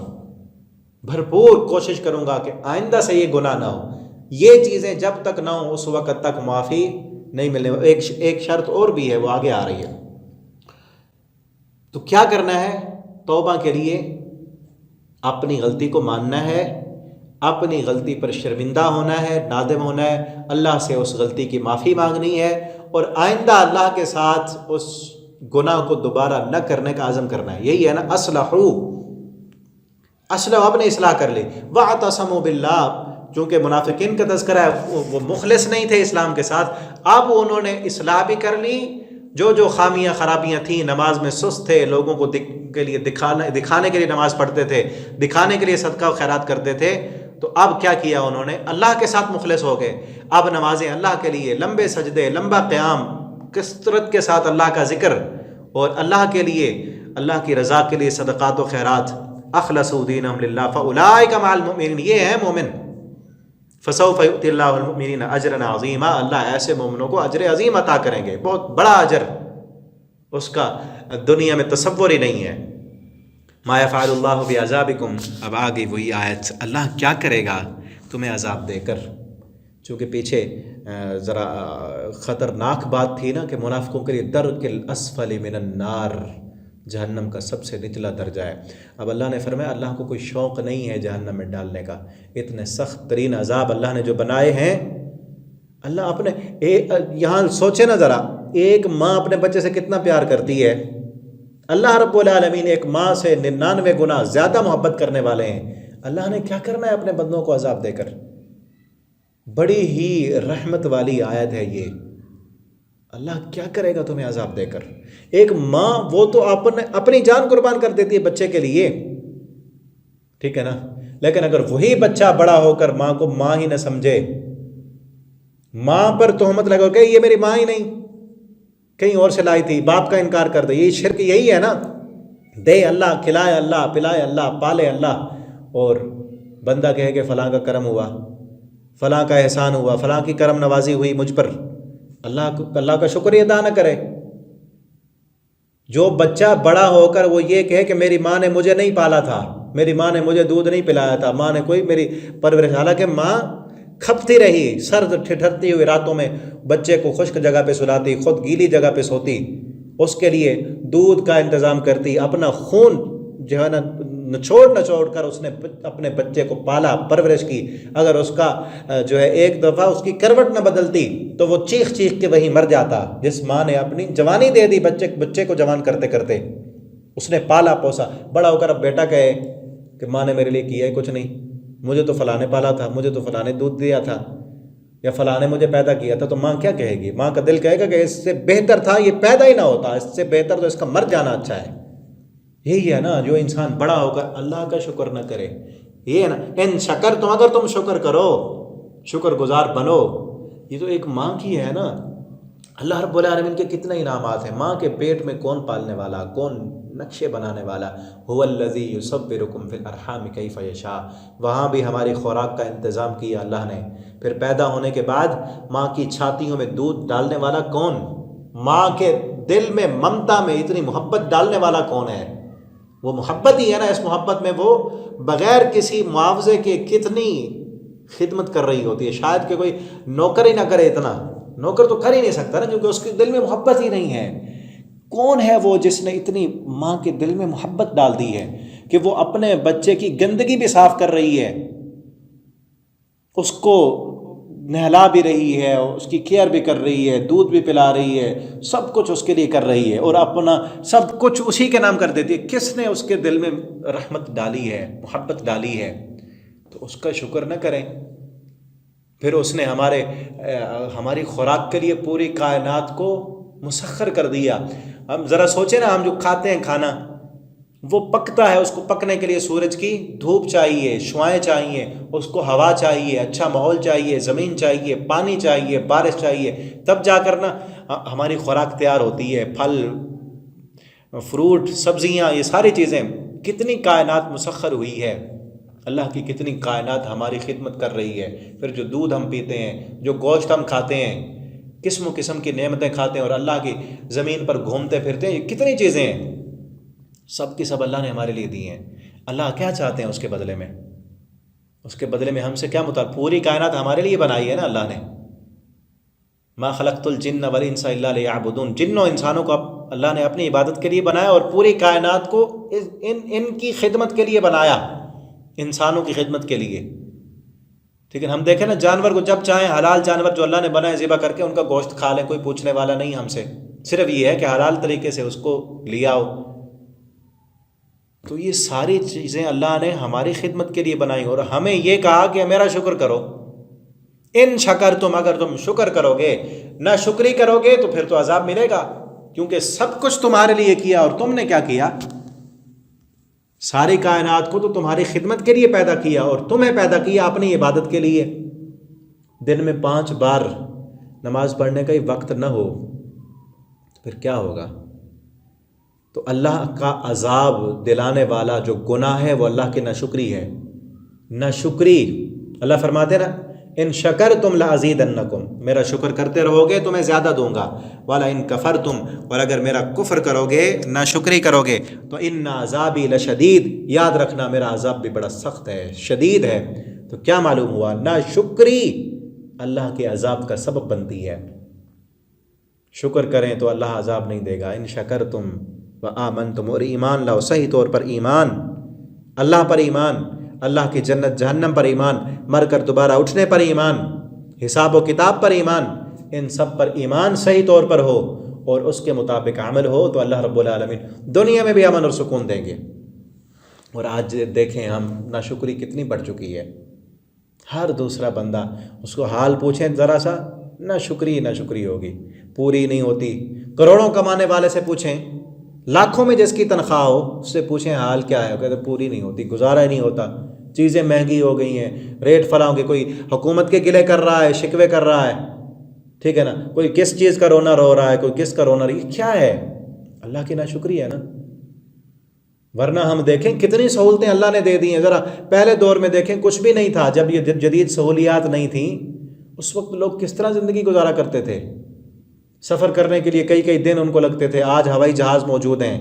بھرپور کوشش کروں گا کہ آئندہ سے یہ گناہ نہ ہو۔ یہ چیزیں جب تک نہ ہوں اس وقت تک معافی نہیں ملنے والا۔ ایک شرط اور بھی ہے، وہ آگے آ رہی ہے۔ تو کیا کرنا ہے توبہ کے لیے؟ اپنی غلطی کو ماننا ہے، اپنی غلطی پر شرمندہ ہونا ہے، نادم ہونا ہے، اللہ سے اس غلطی کی معافی مانگنی ہے، اور آئندہ اللہ کے ساتھ اس گناہ کو دوبارہ نہ کرنے کا عزم کرنا ہے۔ یہی ہے نا اصلحوا اپنے اصلاح کر لی۔ واعتصموا باللہ، چونکہ منافقین کا تذکرہ ہے، وہ مخلص نہیں تھے اسلام کے ساتھ، اب انہوں نے اصلاح بھی کر لی، جو خامیاں خرابیاں تھیں، نماز میں سست تھے، لوگوں کو کے لیے دکھانے کے لیے نماز پڑھتے تھے، دکھانے کے لیے صدقہ و خیرات کرتے تھے، تو اب کیا کیا انہوں نے؟ اللہ کے ساتھ مخلص ہو گئے۔ اب نمازیں اللہ کے لیے، لمبے سجدے، لمبا قیام، کثرت کے ساتھ اللہ کا ذکر، اور اللہ کے لیے، اللہ کی رضا کے لیے صدقات و خیرات۔ اخلصوا دینہم للہ فاولئک مع المؤمنین، یہ ہیں مومن۔ فسوف یؤتی اللہ المؤمنین اجرا عظیما، اللہ ایسے مومنوں کو اجر عظیم عطا کریں گے، بہت بڑا اجر، اس کا دنیا میں تصور ہی نہیں ہے۔ ما یفعل اللہ بعذابکم، اب آگے وہی آیت، اللہ کیا کرے گا تمہیں عذاب دے کر؟ چونکہ پیچھے ذرا خطرناک بات تھی نا کہ منافقوں کے لیے درک الاسفل من النار، جہنم کا سب سے نچلا درجہ ہے۔ اب اللہ نے فرمایا اللہ کو کوئی شوق نہیں ہے جہنم میں ڈالنے کا، اتنے سخت ترین عذاب اللہ نے جو بنائے ہیں۔ اللہ اپنے یہاں سوچے نا ذرا، ایک ماں اپنے بچے سے کتنا پیار کرتی ہے، اللہ رب العالمین ایک ماں سے 99 گنا زیادہ محبت کرنے والے ہیں، اللہ نے کیا کرنا ہے اپنے بندوں کو عذاب دے کر؟ بڑی ہی رحمت والی آیت ہے یہ، اللہ کیا کرے گا تمہیں عذاب دے کر؟ ایک ماں وہ تو اپنی جان قربان کر دیتی ہے بچے کے لیے، ٹھیک ہے نا، لیکن اگر وہی بچہ بڑا ہو کر ماں کو ماں ہی نہ سمجھے، ماں پر تہمت لگا کہ یہ میری ماں ہی نہیں، کہیں اور سے لائی تھی، باپ کا انکار کر دے، یہ شرک یہی ہے نا، دے اللہ، کھلائے اللہ، پلائے اللہ، پالے اللہ، اور بندہ کہے کہ فلاں کا کرم ہوا، فلاں کا احسان ہوا، فلاں کی کرم نوازی ہوئی مجھ پر، اللہ کا شکر ادا نہ کرے۔ جو بچہ بڑا ہو کر وہ یہ کہے کہ میری ماں نے مجھے نہیں پالا تھا، میری ماں نے مجھے دودھ نہیں پلایا تھا، ماں نے کوئی میری پرورش، حالانکہ ماں کھپتی رہی، سر ٹھٹھرتی ہوئی راتوں میں بچے کو خشک جگہ پہ سلاتی، خود گیلی جگہ پہ سوتی، اس کے لیے دودھ کا انتظام کرتی، اپنا خون جو ہے نا نچوڑ کر اس نے اپنے بچے کو پالا، پرورش کی۔ اگر اس کا جو ہے ایک دفعہ اس کی کروٹ نہ بدلتی تو وہ چیخ کے وہیں مر جاتا۔ جس ماں نے اپنی جوانی دے دی بچے کو جوان کرتے کرتے، اس نے پالا پوسا، بڑا ہو کر اب بیٹا کہے کہ ماں نے میرے لیے کیا ہی کچھ نہیں، مجھے تو فلاں نے پالا تھا، مجھے تو فلاں نے دودھ دیا تھا، یا فلاں نے مجھے پیدا کیا تھا، تو ماں کیا کہے گی؟ ماں کا دل کہے گا کہ اس سے بہتر تھا یہ پیدا ہی نہ ہوتا، اس سے بہتر تو اس کا مر جانا اچھا ہے۔ یہی ہے نا، جو انسان بڑا ہو کر اللہ کا شکر نہ کرے، یہ ہے نا، ان شکر تم، اگر تم شکر کرو، شکر گزار بنو، یہ تو ایک ماں کی ہے نا۔ اللہ رب العالمین کے کتنے انعامات ہیں، ماں کے پیٹ میں کون پالنے والا، کون نقشے بنانے والا، هو الذی یصورکم فی الارحام کیف یشاء، وہاں بھی ہماری خوراک کا انتظام کیا اللہ نے۔ پھر پیدا ہونے کے بعد ماں کی چھاتیوں میں دودھ ڈالنے والا کون؟ ماں کے دل میں ممتا میں اتنی محبت ڈالنے والا کون ہے؟ وہ محبت ہی ہے نا۔ اس محبت میں وہ بغیر کسی معاوضے کے کتنی خدمت کر رہی ہوتی ہے، شاید کہ کوئی نوکر ہی نہ کرے، اتنا نوکر تو کر ہی نہیں سکتا نا، کیونکہ اس کے دل میں محبت ہی نہیں ہے۔ کون ہے وہ جس نے اتنی ماں کے دل میں محبت ڈال دی ہے کہ وہ اپنے بچے کی گندگی بھی صاف کر رہی ہے، اس کو نہلا بھی رہی ہے، اس کی کیئر بھی کر رہی ہے، دودھ بھی پلا رہی ہے، سب کچھ اس کے لیے کر رہی ہے، اور اپنا سب کچھ اسی کے نام کر دیتی ہے۔ کس نے اس کے دل میں رحمت ڈالی ہے، محبت ڈالی ہے؟ تو اس کا شکر نہ کریں۔ پھر اس نے ہماری خوراک کے لیے پوری کائنات کو مسخر کر دیا۔ ہم ذرا سوچیں نا، ہم جو کھاتے ہیں کھانا، وہ پکتا ہے، اس کو پکنے کے لیے سورج کی دھوپ چاہیے، شعائیں چاہیے، اس کو ہوا چاہیے، اچھا ماحول چاہیے، زمین چاہیے، پانی چاہیے، بارش چاہیے، تب جا کر نا ہماری خوراک تیار ہوتی ہے۔ پھل، فروٹ، سبزیاں، یہ ساری چیزیں، کتنی کائنات مسخر ہوئی ہے، اللہ کی کتنی کائنات ہماری خدمت کر رہی ہے۔ پھر جو دودھ ہم پیتے ہیں، جو گوشت ہم کھاتے ہیں، قسم و قسم کی نعمتیں کھاتے ہیں، اور اللہ کی زمین پر گھومتے پھرتے ہیں، یہ کتنی چیزیں ہیں، سب کی سب اللہ نے ہمارے لیے دی ہیں۔ اللہ کیا چاہتے ہیں اس کے بدلے میں؟ اس کے بدلے میں ہم سے کیا مطالبہ؟ پوری کائنات ہمارے لیے بنائی ہے نا اللہ نے، ما خلقت الجن والانس الا لیعبدون، جنوں انسانوں کو اللہ نے اپنی عبادت کے لیے بنایا اور پوری کائنات کو ان کی خدمت کے لیے بنایا، انسانوں کی خدمت کے لیے. ٹھیک ہے، ہم دیکھیں نا جانور کو جب چاہیں حلال جانور جو اللہ نے بنائے ذبح کر کے ان کا گوشت کھا لیں، کوئی پوچھنے والا نہیں ہم سے، صرف یہ ہے کہ حلال طریقے سے اس کو لیا ہو. تو یہ ساری چیزیں اللہ نے ہماری خدمت کے لیے بنائی اور ہمیں یہ کہا کہ میرا شکر کرو. ان شکرتم، اگر تم شکر کرو گے، نہ شکری کرو گے تو پھر تو عذاب ملے گا، کیونکہ سب کچھ تمہارے لیے کیا اور تم نے کیا کیا؟ ساری کائنات کو تو تمہاری خدمت کے لیے پیدا کیا اور تمہیں پیدا کیا اپنی عبادت کے لیے. دن میں 5 بار نماز پڑھنے کا ہی وقت نہ ہو پھر کیا ہوگا؟ تو اللہ کا عذاب دلانے والا جو گناہ ہے وہ اللہ کی ناشکری ہے. ناشکری، اللہ فرماتے نا ان شکرتم لازیدنکم، میرا شکر کرتے رہو گے تو میں زیادہ دوں گا، والا ان کفرتم، اور اگر میرا کفر کرو گے، ناشکری کرو گے تو ان عذابی لشدید، یاد رکھنا میرا عذاب بھی بڑا سخت ہے، شدید ہے. تو کیا معلوم ہوا؟ ناشکری اللہ کے عذاب کا سبب بنتی ہے. شکر کریں تو اللہ عذاب نہیں دے گا. ان شکرتم وآمنتم، اور ایمان لاؤ، صحیح طور پر ایمان، اللہ پر ایمان، اللہ کی جنت جہنم پر ایمان، مر کر دوبارہ اٹھنے پر ایمان، حساب و کتاب پر ایمان، ان سب پر ایمان صحیح طور پر ہو اور اس کے مطابق عمل ہو تو اللہ رب العالمین دنیا میں بھی امن اور سکون دیں گے. اور آج دیکھیں ہم ناشکری کتنی بڑھ چکی ہے. ہر دوسرا بندہ اس کو حال پوچھیں ذرا سا، ناشکری ہوگی، پوری نہیں ہوتی. کروڑوں کمانے والے سے پوچھیں، لاکھوں میں جس کی تنخواہ ہو اس سے پوچھیں حال کیا ہے، کہتے پوری نہیں ہوتی، گزارا ہی نہیں ہوتا، چیزیں مہنگی ہو گئی ہیں، ریٹ فلاں کے، کوئی حکومت کے گلے کر رہا ہے، شکوے کر رہا ہے، ٹھیک ہے نا، کوئی کس چیز کا رونا رو رہا ہے، کوئی کس کا رونا یہ کیا ہے؟ اللہ کی ناشکری ہے نا. ورنہ ہم دیکھیں کتنی سہولتیں اللہ نے دے دی ہیں. ذرا پہلے دور میں دیکھیں کچھ بھی نہیں تھا، جب یہ جدید سہولیات نہیں تھیں اس وقت لوگ کس طرح زندگی گزارا کرتے تھے. سفر کرنے کے لیے کئی دن ان کو لگتے تھے، آج ہوائی جہاز موجود ہیں.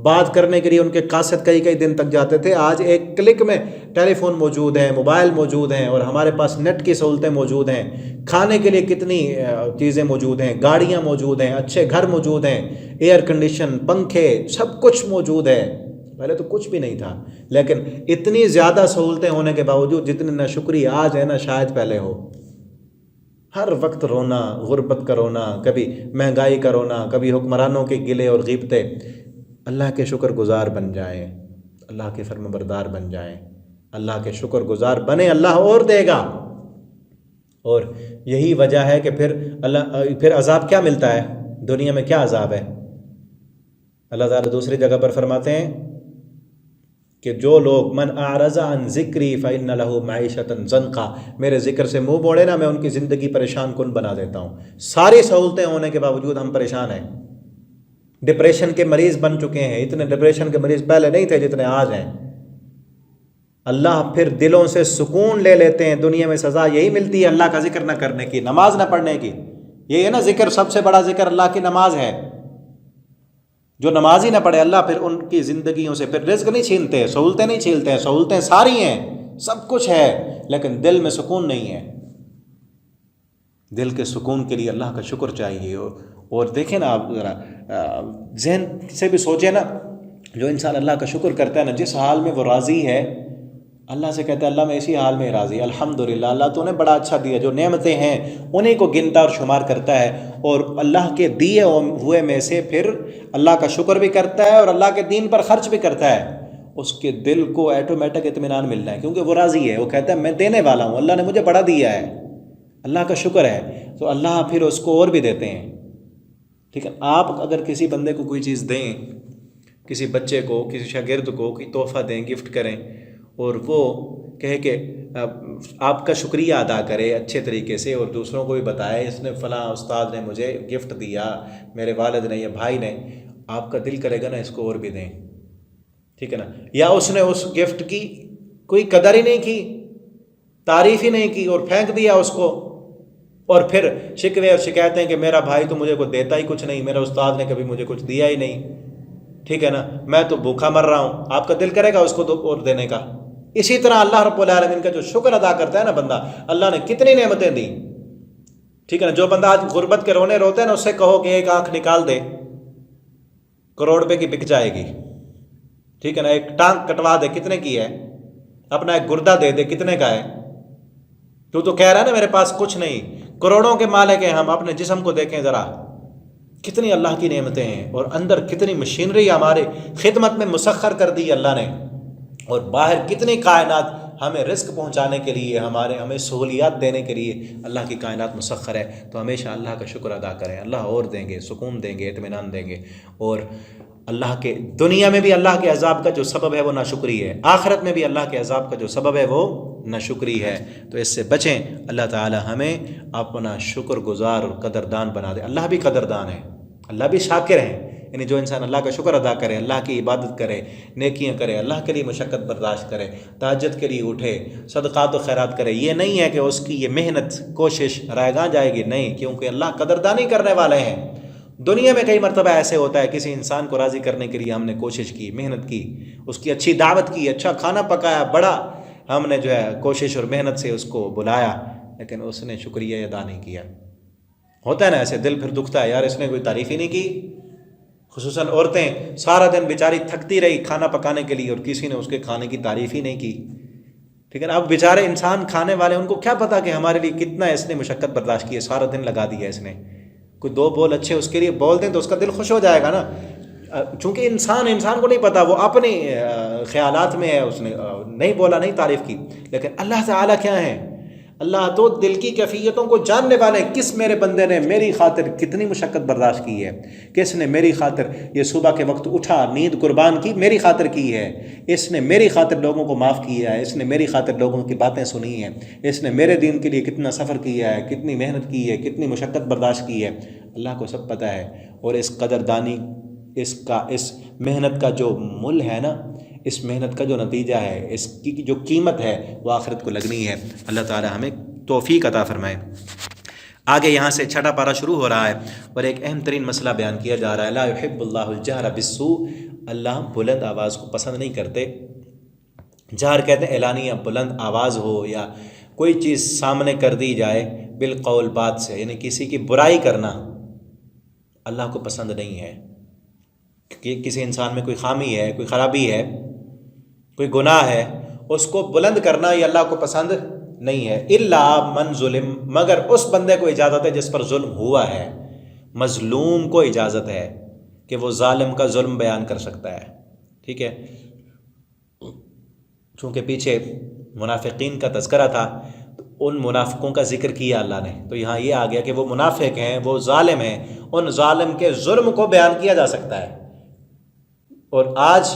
بات کرنے کے لیے ان کے قاصد کئی دن تک جاتے تھے، آج ایک کلک میں ٹیلی فون موجود ہیں، موبائل موجود ہیں اور ہمارے پاس نیٹ کی سہولتیں موجود ہیں. کھانے کے لیے کتنی چیزیں موجود ہیں، گاڑیاں موجود ہیں، اچھے گھر موجود ہیں، ایئر کنڈیشن، پنکھے، سب کچھ موجود ہے. پہلے تو کچھ بھی نہیں تھا، لیکن اتنی زیادہ سہولتیں ہونے کے باوجود جتنی ناشکری آج ہے نا شاید پہلے ہو. ہر وقت رونا، غربت کا رونا، کبھی مہنگائی کا رونا، کبھی حکمرانوں کے گلے اور غیبتیں. اللہ کے شکر گزار بن جائیں، اللہ کے فرم بردار بن جائیں، اللہ کے شکر گزار بنے، اللہ اور دے گا. اور یہی وجہ ہے کہ پھر عذاب کیا ملتا ہے دنیا میں؟ کیا عذاب ہے؟ اللہ تعالیٰ دوسری جگہ پر فرماتے ہیں کہ جو لوگ من اعرض عن ذکری فإن له معیشۃ ضنکا، میرے ذکر سے منہ موڑے نا، میں ان کی زندگی پریشان کن بنا دیتا ہوں. ساری سہولتیں ہونے کے باوجود ہم پریشان ہیں، ڈپریشن کے مریض بن چکے ہیں. اتنے ڈپریشن کے مریض پہلے نہیں تھے جتنے آج ہیں. اللہ پھر دلوں سے سکون لے لیتے ہیں. دنیا میں سزا یہی ملتی ہے اللہ کا ذکر نہ کرنے کی، نماز نہ پڑھنے کی. یہ ہے نا ذکر، سب سے بڑا ذکر اللہ کی نماز ہے. جو نماز ہی نہ پڑھے اللہ پھر ان کی زندگیوں سے پھر رزق نہیں چھینتے، سہولتیں نہیں چھینتے ہیں، سہولتیں ساری ہیں، سب کچھ ہے، لیکن دل میں سکون نہیں ہے. دل کے سکون کے لیے اللہ کا شکر چاہیے. اور دیکھیں نا آپ ذرا ذہن سے بھی سوچیں نا، جو انسان اللہ کا شکر کرتا ہے نا، جس حال میں وہ راضی ہے، اللہ سے کہتا ہے اللہ میں اسی حال میں راضی، الحمدللہ اللہ تو نے بڑا اچھا دیا. جو نعمتیں ہیں انہیں کو گنتا اور شمار کرتا ہے اور اللہ کے دیے ہوئے میں سے پھر اللہ کا شکر بھی کرتا ہے اور اللہ کے دین پر خرچ بھی کرتا ہے. اس کے دل کو ایٹومیٹک اطمینان ملنا ہے، کیونکہ وہ راضی ہے. وہ کہتا ہے میں دینے والا ہوں، اللہ نے مجھے بڑا دیا ہے، اللہ کا شکر ہے. تو اللہ پھر اس کو اور بھی دیتے ہیں. ٹھیک ہے، آپ اگر کسی بندے کو کوئی چیز دیں، کسی بچے کو، کسی شاگرد کو کوئی تحفہ دیں، گفٹ کریں، اور وہ کہے کہ آپ کا شکریہ ادا کرے اچھے طریقے سے اور دوسروں کو بھی بتائے اس نے فلاں استاد نے مجھے گفٹ دیا، میرے والد نے یا بھائی نے، آپ کا دل کرے گا نا اس کو اور بھی دیں. ٹھیک ہے نا. یا اس نے اس گفٹ کی کوئی قدر ہی نہیں کی، تعریف ہی نہیں کی اور پھینک دیا اس کو، اور پھر شکوے اور شکایتیں کہ میرا بھائی تو مجھے کوئی دیتا ہی کچھ نہیں، میرا استاد نے کبھی مجھے کچھ دیا ہی نہیں، ٹھیک ہے نا، میں تو بھوکا مر رہا ہوں. آپ کا دل کرے گا اس کو تو اور دینے کا. اسی طرح اللہ رب العالمین کا جو شکر ادا کرتا ہے نا بندہ، اللہ نے کتنی نعمتیں دی. ٹھیک ہے نا. جو بندہ آج غربت کے رونے روتے ہیں نا، اس سے کہو کہ ایک آنکھ نکال دے، کروڑ روپے کی بک جائے گی. ٹھیک ہے نا. ایک ٹانگ کٹوا دے، کتنے کی ہے؟ اپنا ایک گردہ دے دے، کتنے کا ہے؟ تو کہہ رہا ہے نا میرے پاس کچھ نہیں، کروڑوں کے مالک ہیں ہم. اپنے جسم کو دیکھیں ذرا، کتنی اللہ کی نعمتیں ہیں، اور اندر کتنی مشینری ہمارے خدمت میں مسخر کر دی اللہ نے، اور باہر کتنی کائنات ہمیں رزق پہنچانے کے لیے، ہمیں سہولیات دینے کے لیے اللہ کی کائنات مسخر ہے. تو ہمیشہ اللہ کا شکر ادا کریں. اللہ اور دیں گے، سکون دیں گے، اطمینان دیں گے. اور اللہ کے دنیا میں بھی اللہ کے عذاب کا جو سبب ہے وہ ناشکری ہے، آخرت میں بھی اللہ کے عذاب کا جو سبب ہے وہ ناشکری ہے. تو اس سے بچیں. اللہ تعالی ہمیں اپنا شکر گزار اور قدردان بنا دے. اللہ بھی قدردان ہے، اللہ بھی شاکر ہیں. یعنی جو انسان اللہ کا شکر ادا کرے، اللہ کی عبادت کرے، نیکیاں کرے، اللہ کے لیے مشقت برداشت کرے، تہجد کے لیے اٹھے، صدقات و خیرات کرے، یہ نہیں ہے کہ اس کی یہ محنت کوشش رائگاں جائے گی، نہیں، کیونکہ اللہ قدردانی کرنے والے ہیں. دنیا میں کئی مرتبہ ایسے ہوتا ہے، کسی انسان کو راضی کرنے کے لیے ہم نے کوشش کی، محنت کی، اس کی اچھی دعوت کی، اچھا کھانا پکایا، بڑا ہم نے جو ہے کوشش اور محنت سے اس کو بلایا، لیکن اس نے شکریہ ادا نہیں کیا. ہوتا ہے نا ایسے، دل پھر دکھتا ہے، یار اس نے کوئی تعریف ہی نہیں کی. خصوصاً عورتیں سارا دن بیچاری تھکتی رہی کھانا پکانے کے لیے، اور کسی نے اس کے کھانے کی تعریف ہی نہیں کی. ٹھیک ہے نا. اب بیچارے انسان کھانے والے، ان کو کیا پتا کہ ہمارے لیے کتنا اس نے مشقت برداشت کی ہے، سارا دن لگا دیا اس نے. کوئی دو بول اچھے اس کے لیے بول دیں تو اس کا دل خوش ہو جائے گا نا. چونکہ انسان کو نہیں پتا، وہ اپنے خیالات میں ہے، اس نے نہیں بولا، نہیں تعریف کی. لیکن اللہ تعالیٰ کیا ہے؟ اللہ تو دل کی کیفیتوں کو جاننے والے. کس میرے بندے نے میری خاطر کتنی مشقت برداشت کی ہے، کس نے میری خاطر یہ صبح کے وقت اٹھا، نیند قربان کی، میری خاطر کی ہے. اس نے میری خاطر لوگوں کو معاف کیا ہے، اس نے میری خاطر لوگوں کی باتیں سنی ہیں، اس نے میرے دین کے لیے کتنا سفر کیا ہے، کتنی محنت کی ہے، کتنی مشقت برداشت کی ہے. اللہ کو سب پتہ ہے. اور اس قدردانی، اس محنت کا جو مل ہے نا، اس محنت کا جو نتیجہ ہے، اس کی جو قیمت ہے، وہ آخرت کو لگنی ہے. اللہ تعالی ہمیں توفیق عطا فرمائے. آگے یہاں سے چھٹا پارہ شروع ہو رہا ہے، اور ایک اہم ترین مسئلہ بیان کیا جا رہا ہے. لا يحب اللہ الجہر بالسوء. اللہ بلند آواز کو پسند نہیں کرتے. جہر کہتے ہیں اعلانیہ بلند آواز ہو، یا کوئی چیز سامنے کر دی جائے بالقول، بات سے، یعنی کسی کی برائی کرنا اللہ کو پسند نہیں ہے. کہ کسی انسان میں کوئی خامی ہے، کوئی خرابی ہے، کوئی گناہ ہے، اس کو بلند کرنا یہ اللہ کو پسند نہیں ہے. الا من ظلم. مگر اس بندے کو اجازت ہے جس پر ظلم ہوا ہے. مظلوم کو اجازت ہے کہ وہ ظالم کا ظلم بیان کر سکتا ہے. ٹھیک ہے. چونکہ پیچھے منافقین کا تذکرہ تھا، تو ان منافقوں کا ذکر کیا اللہ نے، تو یہاں یہ آ گیا کہ وہ منافق ہیں، وہ ظالم ہیں، ان ظالم کے ظلم کو بیان کیا جا سکتا ہے. اور آج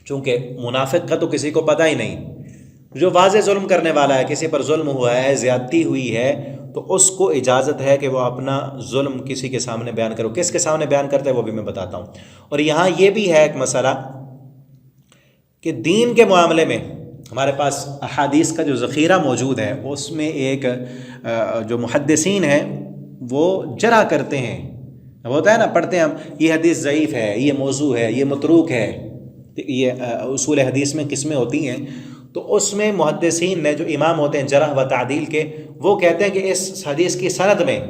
چونکہ منافق کا تو کسی کو پتہ ہی نہیں، جو واضح ظلم کرنے والا ہے، کسی پر ظلم ہوا ہے، زیادتی ہوئی ہے، تو اس کو اجازت ہے کہ وہ اپنا ظلم کسی کے سامنے بیان کرو. کس کے سامنے بیان کرتا ہے وہ بھی میں بتاتا ہوں. اور یہاں یہ بھی ہے ایک مسئلہ کہ دین کے معاملے میں ہمارے پاس احادیث کا جو ذخیرہ موجود ہے، اس میں ایک جو محدثین ہیں وہ جرح کرتے ہیں. ہوتا ہے نا، پڑھتے ہیں ہم یہ حدیث ضعیف ہے، یہ موضوع ہے، یہ متروک ہے. یہ اصول حدیث میں قسمیں ہوتی ہیں. تو اس میں محدثین نے، جو امام ہوتے ہیں جرح و تعدیل کے، وہ کہتے ہیں کہ اس حدیث کی سند میں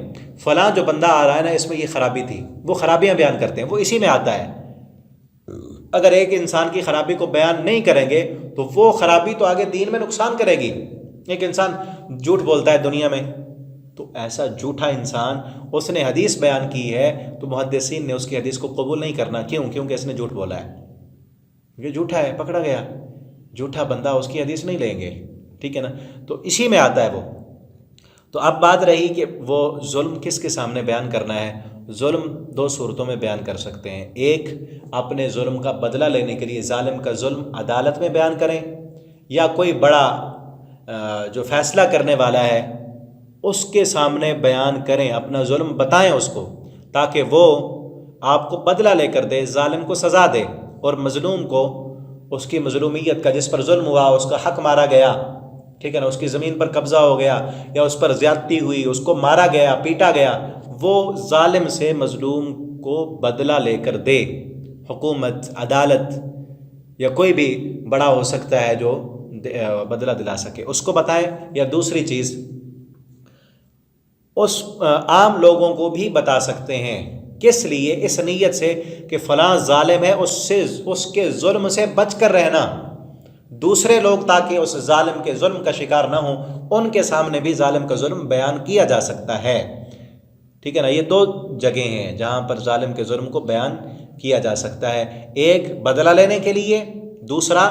فلاں جو بندہ آ رہا ہے نا، اس میں یہ خرابی تھی. وہ خرابیاں بیان کرتے ہیں، وہ اسی میں آتا ہے. اگر ایک انسان کی خرابی کو بیان نہیں کریں گے تو وہ خرابی تو آگے دین میں نقصان کرے گی. ایک انسان جھوٹ بولتا ہے دنیا میں، تو ایسا جھوٹا انسان، اس نے حدیث بیان کی ہے تو محدثین نے اس کی حدیث کو قبول نہیں کرنا. کیوں؟ کیونکہ اس نے جھوٹ بولا ہے. یہ جھوٹا ہے، پکڑا گیا. جھوٹا بندہ، اس کی حدیث نہیں لیں گے. ٹھیک ہے نا. تو اسی میں آتا ہے وہ. تو اب بات رہی کہ وہ ظلم کس کے سامنے بیان کرنا ہے. ظلم دو صورتوں میں بیان کر سکتے ہیں. ایک، اپنے ظلم کا بدلہ لینے کے لیے ظالم کا ظلم عدالت میں بیان کریں، یا کوئی بڑا جو فیصلہ کرنے والا ہے اس کے سامنے بیان کریں، اپنا ظلم بتائیں اس کو، تاکہ وہ آپ کو بدلہ لے کر دے، ظالم کو سزا دے، اور مظلوم کو اس کی مظلومیت کا، جس پر ظلم ہوا، اس کا حق مارا گیا، ٹھیک ہے نا، اس کی زمین پر قبضہ ہو گیا، یا اس پر زیادتی ہوئی، اس کو مارا گیا، پیٹا گیا، وہ ظالم سے مظلوم کو بدلہ لے کر دے. حکومت، عدالت، یا کوئی بھی بڑا ہو سکتا ہے جو بدلہ دلا سکے، اس کو بتائیں. یا دوسری چیز، اس عام لوگوں کو بھی بتا سکتے ہیں۔ کس لیے؟ اس نیت سے کہ فلاں ظالم ہے، اس کے ظلم سے بچ کر رہنا، دوسرے لوگ تاکہ اس ظالم کے ظلم کا شکار نہ ہوں، ان کے سامنے بھی ظالم کا ظلم بیان کیا جا سکتا ہے۔ ٹھیک ہے نا، یہ 2 جگہیں ہیں جہاں پر ظالم کے ظلم کو بیان کیا جا سکتا ہے، ایک بدلہ لینے کے لیے، دوسرا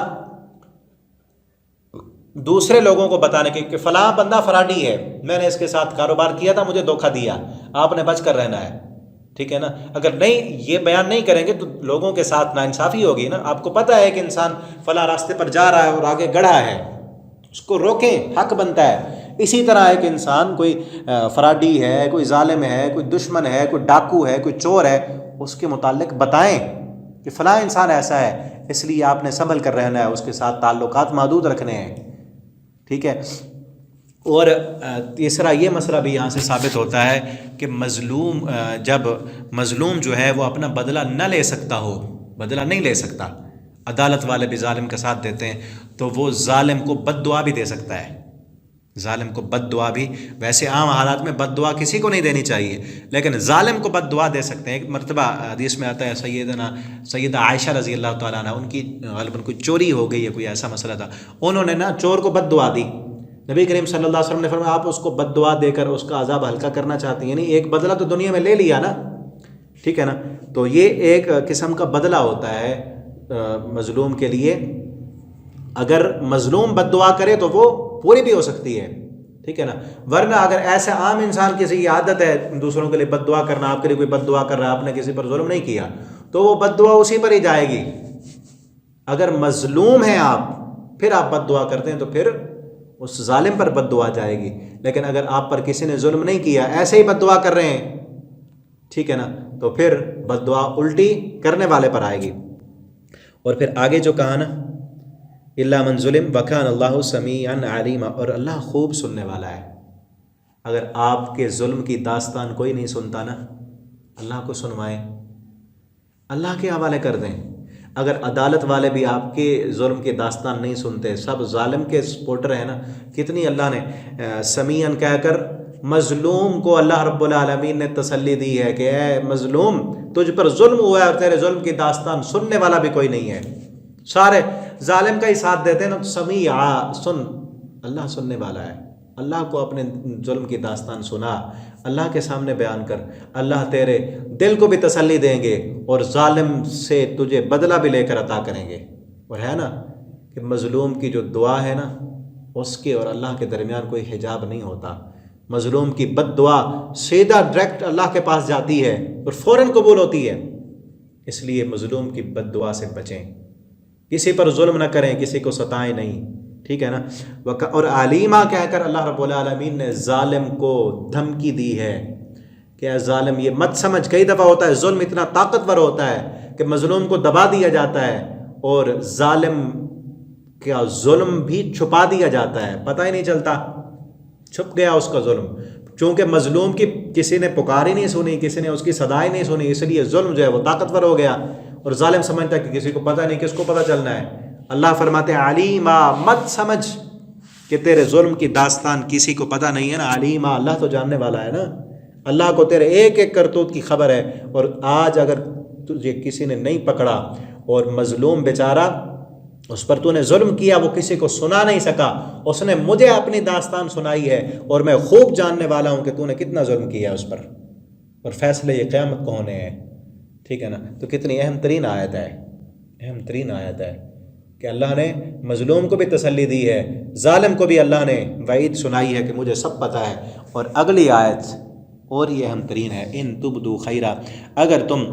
دوسرے لوگوں کو بتانے کے کہ فلاں بندہ فراڈی ہے، میں نے اس کے ساتھ کاروبار کیا تھا، مجھے دھوکہ دیا، آپ نے بچ کر رہنا ہے۔ ٹھیک ہے نا، اگر نہیں یہ بیان نہیں کریں گے تو لوگوں کے ساتھ ناانصافی ہوگی نا۔ آپ کو پتہ ہے کہ انسان فلاں راستے پر جا رہا ہے اور آگے گڑھا ہے، اس کو روکیں، حق بنتا ہے۔ اسی طرح ایک انسان کوئی فراڈی ہے، کوئی ظالم ہے، کوئی دشمن ہے، کوئی ڈاکو ہے، کوئی چور ہے، اس کے متعلق بتائیں کہ فلاں انسان ایسا ہے، اس لیے آپ نے سنبھل کر رہنا ہے، اس کے ساتھ تعلقات محدود رکھنے ہیں۔ ٹھیک ہے، اور تیسرا یہ مسئلہ بھی یہاں سے ثابت ہوتا ہے کہ جب مظلوم جو ہے وہ اپنا بدلہ نہ لے سکتا ہو، بدلہ نہیں لے سکتا، عدالت والے بھی ظالم کا ساتھ دیتے ہیں، تو وہ ظالم کو بد دعا بھی دے سکتا ہے۔ ظالم کو بد دعا بھی، ویسے عام حالات میں بد دعا کسی کو نہیں دینی چاہیے، لیکن ظالم کو بد دعا دے سکتے ہیں۔ ایک مرتبہ حدیث میں آتا ہے سیدہ عائشہ رضی اللہ تعالیٰ عنہ، ان کی غالباً کوئی چوری ہو گئی ہے، کوئی ایسا مسئلہ تھا، انہوں نے چور کو بد دعا دی۔ نبی کریم صلی اللہ علیہ وسلم نے فرمایا آپ اس کو بد دعا دے کر اس کا عذاب ہلکا کرنا چاہتی ہیں، یعنی ایک بدلہ تو دنیا میں لے لیا نا۔ ٹھیک ہے نا، تو یہ ایک قسم کا بدلہ ہوتا ہے مظلوم کے لیے۔ اگر مظلوم بد دعا کرے تو وہ پوری بھی ہو سکتی ہے، ٹھیک ہے نا، ورنہ اگر ایسا عام انسان کسی کی عادت ہے دوسروں کے لیے بد دعا کرنا، آپ کے لیے کوئی بد دعا کر رہا ہے، آپ نے کسی پر ظلم نہیں کیا، تو وہ بد دعا اسی پر ہی جائے گی۔ اگر مظلوم ہیں آپ، پھر آپ بد دعا کرتے ہیں تو پھر اس ظالم پر بد دعا جائے گی، لیکن اگر آپ پر کسی نے ظلم نہیں کیا، ایسے ہی بد دعا کر رہے ہیں، ٹھیک ہے نا، تو پھر بد دعا الٹی کرنے والے پر آئے گی۔ اور پھر آگے جو کہا نا الا من ظلم وکان اللہ سمیعا علیما، اور اللہ خوب سننے والا ہے۔ اگر آپ کے ظلم کی داستان کوئی نہیں سنتا نا، اللہ کو سنوائیں، اللہ کے حوالے کر دیں۔ اگر عدالت والے بھی آپ کے ظلم کی داستان نہیں سنتے، سب ظالم کے سپورٹر ہیں نا، کتنی اللہ نے سمیعاً کہہ کر مظلوم کو اللہ رب العالمین نے تسلی دی ہے کہ اے مظلوم تجھ پر ظلم ہوا ہے اور تیرے ظلم کی داستان سننے والا بھی کوئی نہیں ہے، سارے ظالم کا ہی ساتھ دیتے ہیں نا، سمیع، سن، اللہ سننے والا ہے۔ اللہ کو اپنے ظلم کی داستان سنا، اللہ کے سامنے بیان کر، اللہ تیرے دل کو بھی تسلی دیں گے اور ظالم سے تجھے بدلہ بھی لے کر عطا کریں گے۔ اور ہے نا کہ مظلوم کی جو دعا ہے نا، اس کے اور اللہ کے درمیان کوئی حجاب نہیں ہوتا۔ مظلوم کی بد دعا سیدھا ڈائریکٹ اللہ کے پاس جاتی ہے اور فوراً قبول ہوتی ہے۔ اس لیے مظلوم کی بد دعا سے بچیں، کسی پر ظلم نہ کریں، کسی کو ستائیں نہیں، ٹھیک ہے نا۔ اور علیمہ کہہ کر اللہ رب العالمین نے ظالم کو دھمکی دی ہے کہ اے ظالم یہ مت سمجھ، کئی دفعہ ہوتا ہے ظلم اتنا طاقتور ہوتا ہے کہ مظلوم کو دبا دیا جاتا ہے اور ظالم کا ظلم بھی چھپا دیا جاتا ہے، پتہ ہی نہیں چلتا، چھپ گیا اس کا ظلم، چونکہ مظلوم کی کسی نے پکار ہی نہیں سنی، کسی نے اس کی صدا ہی نہیں سنی، اس لیے ظلم جو ہے وہ طاقتور ہو گیا اور ظالم سمجھتا ہے کہ کسی کو پتہ نہیں، کس کو پتہ چلنا ہے۔ اللہ فرماتے ہیں علیمہ، مت سمجھ کہ تیرے ظلم کی داستان کسی کو پتہ نہیں ہے نا، علیمہ، اللہ تو جاننے والا ہے نا، اللہ کو تیرے ایک ایک کرتوت کی خبر ہے۔ اور آج اگر تجھے کسی نے نہیں پکڑا اور مظلوم بیچارہ اس پر تو نے ظلم کیا، وہ کسی کو سنا نہیں سکا، اس نے مجھے اپنی داستان سنائی ہے اور میں خوب جاننے والا ہوں کہ تو نے کتنا ظلم کیا اس پر، اور فیصلے یہ قیامت کو ہونے ہیں، ٹھیک ہے نا۔ تو کتنی اہم ترین آیت ہے، اہم ترین آیت ہے کہ اللہ نے مظلوم کو بھی تسلی دی ہے، ظالم کو بھی اللہ نے وعید سنائی ہے کہ مجھے سب پتہ ہے۔ اور اگلی آیت اور یہ اہم ترین ہے، ان تبدو خیرا، اگر تم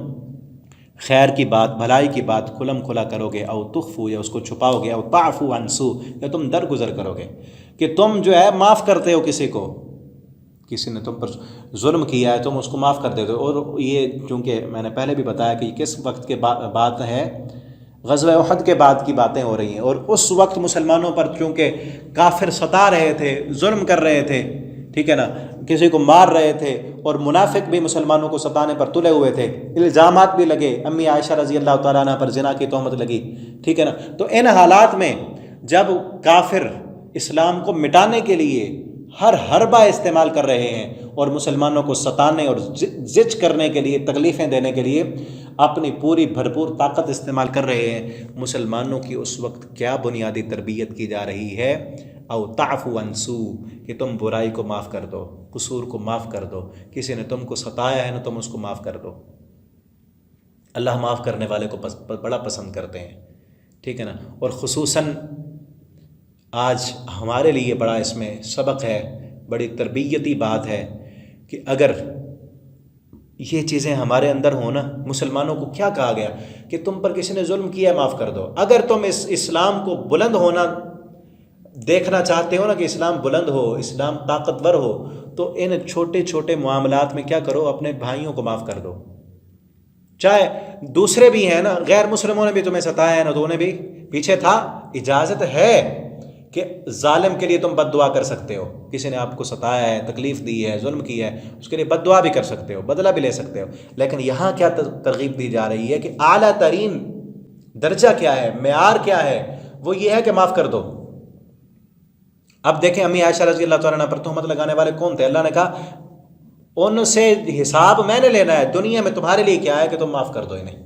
خیر کی بات، بھلائی کی بات کھلم کھلا کرو گے، او تخفو، یا اس کو چھپاؤ گے، او تعفو عن سوء، یا تم درگزر کرو گے کہ تم جو ہے معاف کرتے ہو کسی کو، کسی نے تم پر ظلم کیا ہے تم اس کو معاف کر دیتے ہو۔ اور یہ چونکہ میں نے پہلے بھی بتایا کہ یہ کس وقت کے بات ہے، غزوہ احد کے بعد کی باتیں ہو رہی ہیں، اور اس وقت مسلمانوں پر چونکہ کافر ستا رہے تھے، ظلم کر رہے تھے، ٹھیک ہے نا، کسی کو مار رہے تھے، اور منافق بھی مسلمانوں کو ستانے پر تلے ہوئے تھے، الزامات بھی لگے، امی عائشہ رضی اللہ تعالیٰ عنہ پر زنا کی تہمت لگی، ٹھیک ہے نا۔ تو ان حالات میں جب کافر اسلام کو مٹانے کے لیے ہر حربہ استعمال کر رہے ہیں اور مسلمانوں کو ستانے اور زچ کرنے کے لیے، تکلیفیں دینے کے لیے اپنی پوری بھرپور طاقت استعمال کر رہے ہیں۔ مسلمانوں کی اس وقت کیا بنیادی تربیت کی جا رہی ہے؟ او تعفو عن سوء، کہ تم برائی کو معاف کر دو، قصور کو معاف کر دو، کسی نے تم کو ستایا ہے نا، تم اس کو معاف کر دو۔ اللہ معاف کرنے والے کو بڑا پسند کرتے ہیں، ٹھیک ہے نا۔ اور خصوصاً آج ہمارے لیے بڑا اس میں سبق ہے، بڑی تربیتی بات ہے کہ اگر یہ چیزیں ہمارے اندر ہوں نا، مسلمانوں کو کیا کہا گیا کہ تم پر کسی نے ظلم کیا ہے معاف کر دو۔ اگر تم اس اسلام کو بلند ہونا دیکھنا چاہتے ہو نا، کہ اسلام بلند ہو، اسلام طاقتور ہو، تو ان چھوٹے چھوٹے معاملات میں کیا کرو، اپنے بھائیوں کو معاف کر دو۔ چاہے دوسرے بھی ہیں نا، غیر مسلموں نے بھی تمہیں ستایا ہے نا، تو انہیں بھی پیچھے تھا، اجازت ہے کہ ظالم کے لیے تم بد دعا کر سکتے ہو۔ کسی نے آپ کو ستایا ہے، تکلیف دی ہے، ظلم کیا ہے، اس کے لیے بد دعا بھی کر سکتے ہو، بدلہ بھی لے سکتے ہو۔ لیکن یہاں کیا ترغیب دی جا رہی ہے کہ اعلیٰ ترین درجہ کیا ہے، معیار کیا ہے، وہ یہ ہے کہ معاف کر دو۔ اب دیکھیں امی عائشہ رضی اللہ تعالیٰ عنہ پر تہمت لگانے والے کون تھے؟ اللہ نے کہا ان سے حساب میں نے لینا ہے، دنیا میں تمہارے لیے کیا ہے کہ تم معاف کر دو انہیں۔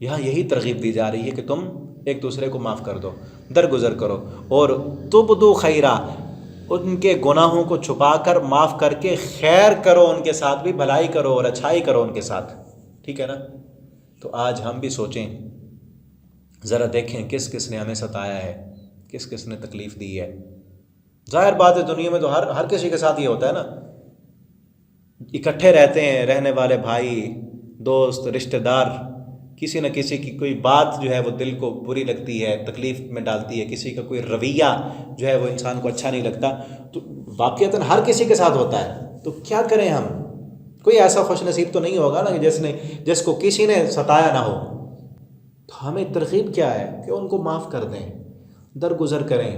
یہاں یہی ترغیب دی جا رہی ہے کہ تم ایک دوسرے کو معاف کر دو، درگزر کرو، اور تبدو خیرا، ان کے گناہوں کو چھپا کر معاف کر کے خیر کرو، ان کے ساتھ بھی بھلائی کرو اور اچھائی کرو ان کے ساتھ، ٹھیک ہے نا۔ تو آج ہم بھی سوچیں، ذرا دیکھیں کس کس نے ہمیں ستایا ہے، کس کس نے تکلیف دی ہے۔ ظاہر بات ہے دنیا میں تو ہر کسی کے ساتھ یہ ہوتا ہے نا، اکٹھے رہتے ہیں رہنے والے بھائی دوست رشتہ دار، کسی نہ کسی کی کوئی بات جو ہے وہ دل کو بری لگتی ہے، تکلیف میں ڈالتی ہے، کسی کا کوئی رویہ جو ہے وہ انسان کو اچھا نہیں لگتا، تو واقعتاً ہر کسی کے ساتھ ہوتا ہے۔ تو کیا کریں ہم؟ کوئی ایسا خوش نصیب تو نہیں ہوگا نا کہ جس کو کسی نے ستایا نہ ہو۔ تو ہمیں ترغیب کیا ہے کہ ان کو معاف کر دیں، درگزر کریں،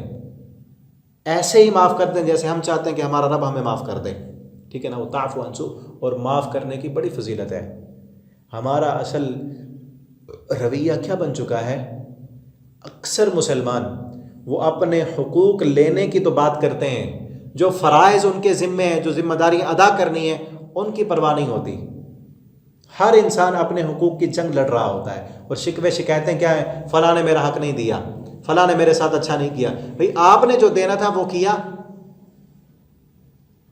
ایسے ہی معاف کر دیں جیسے ہم چاہتے ہیں کہ ہمارا رب ہمیں معاف کر دے، ٹھیک ہے نا۔ وہ تعفو عن سوء، اور معاف کرنے کی بڑی فضیلت ہے۔ ہمارا اصل رویہ کیا بن چکا ہے؟ اکثر مسلمان وہ اپنے حقوق لینے کی تو بات کرتے ہیں، جو فرائض ان کے ذمے ہیں، جو ذمہ داریاں ادا کرنی ہیں، ان کی پرواہ نہیں ہوتی۔ ہر انسان اپنے حقوق کی جنگ لڑ رہا ہوتا ہے، اور شکوے شکایتیں کیا ہیں؟ فلاں نے میرا حق نہیں دیا، فلاں نے میرے ساتھ اچھا نہیں کیا۔ بھئی آپ نے جو دینا تھا وہ کیا،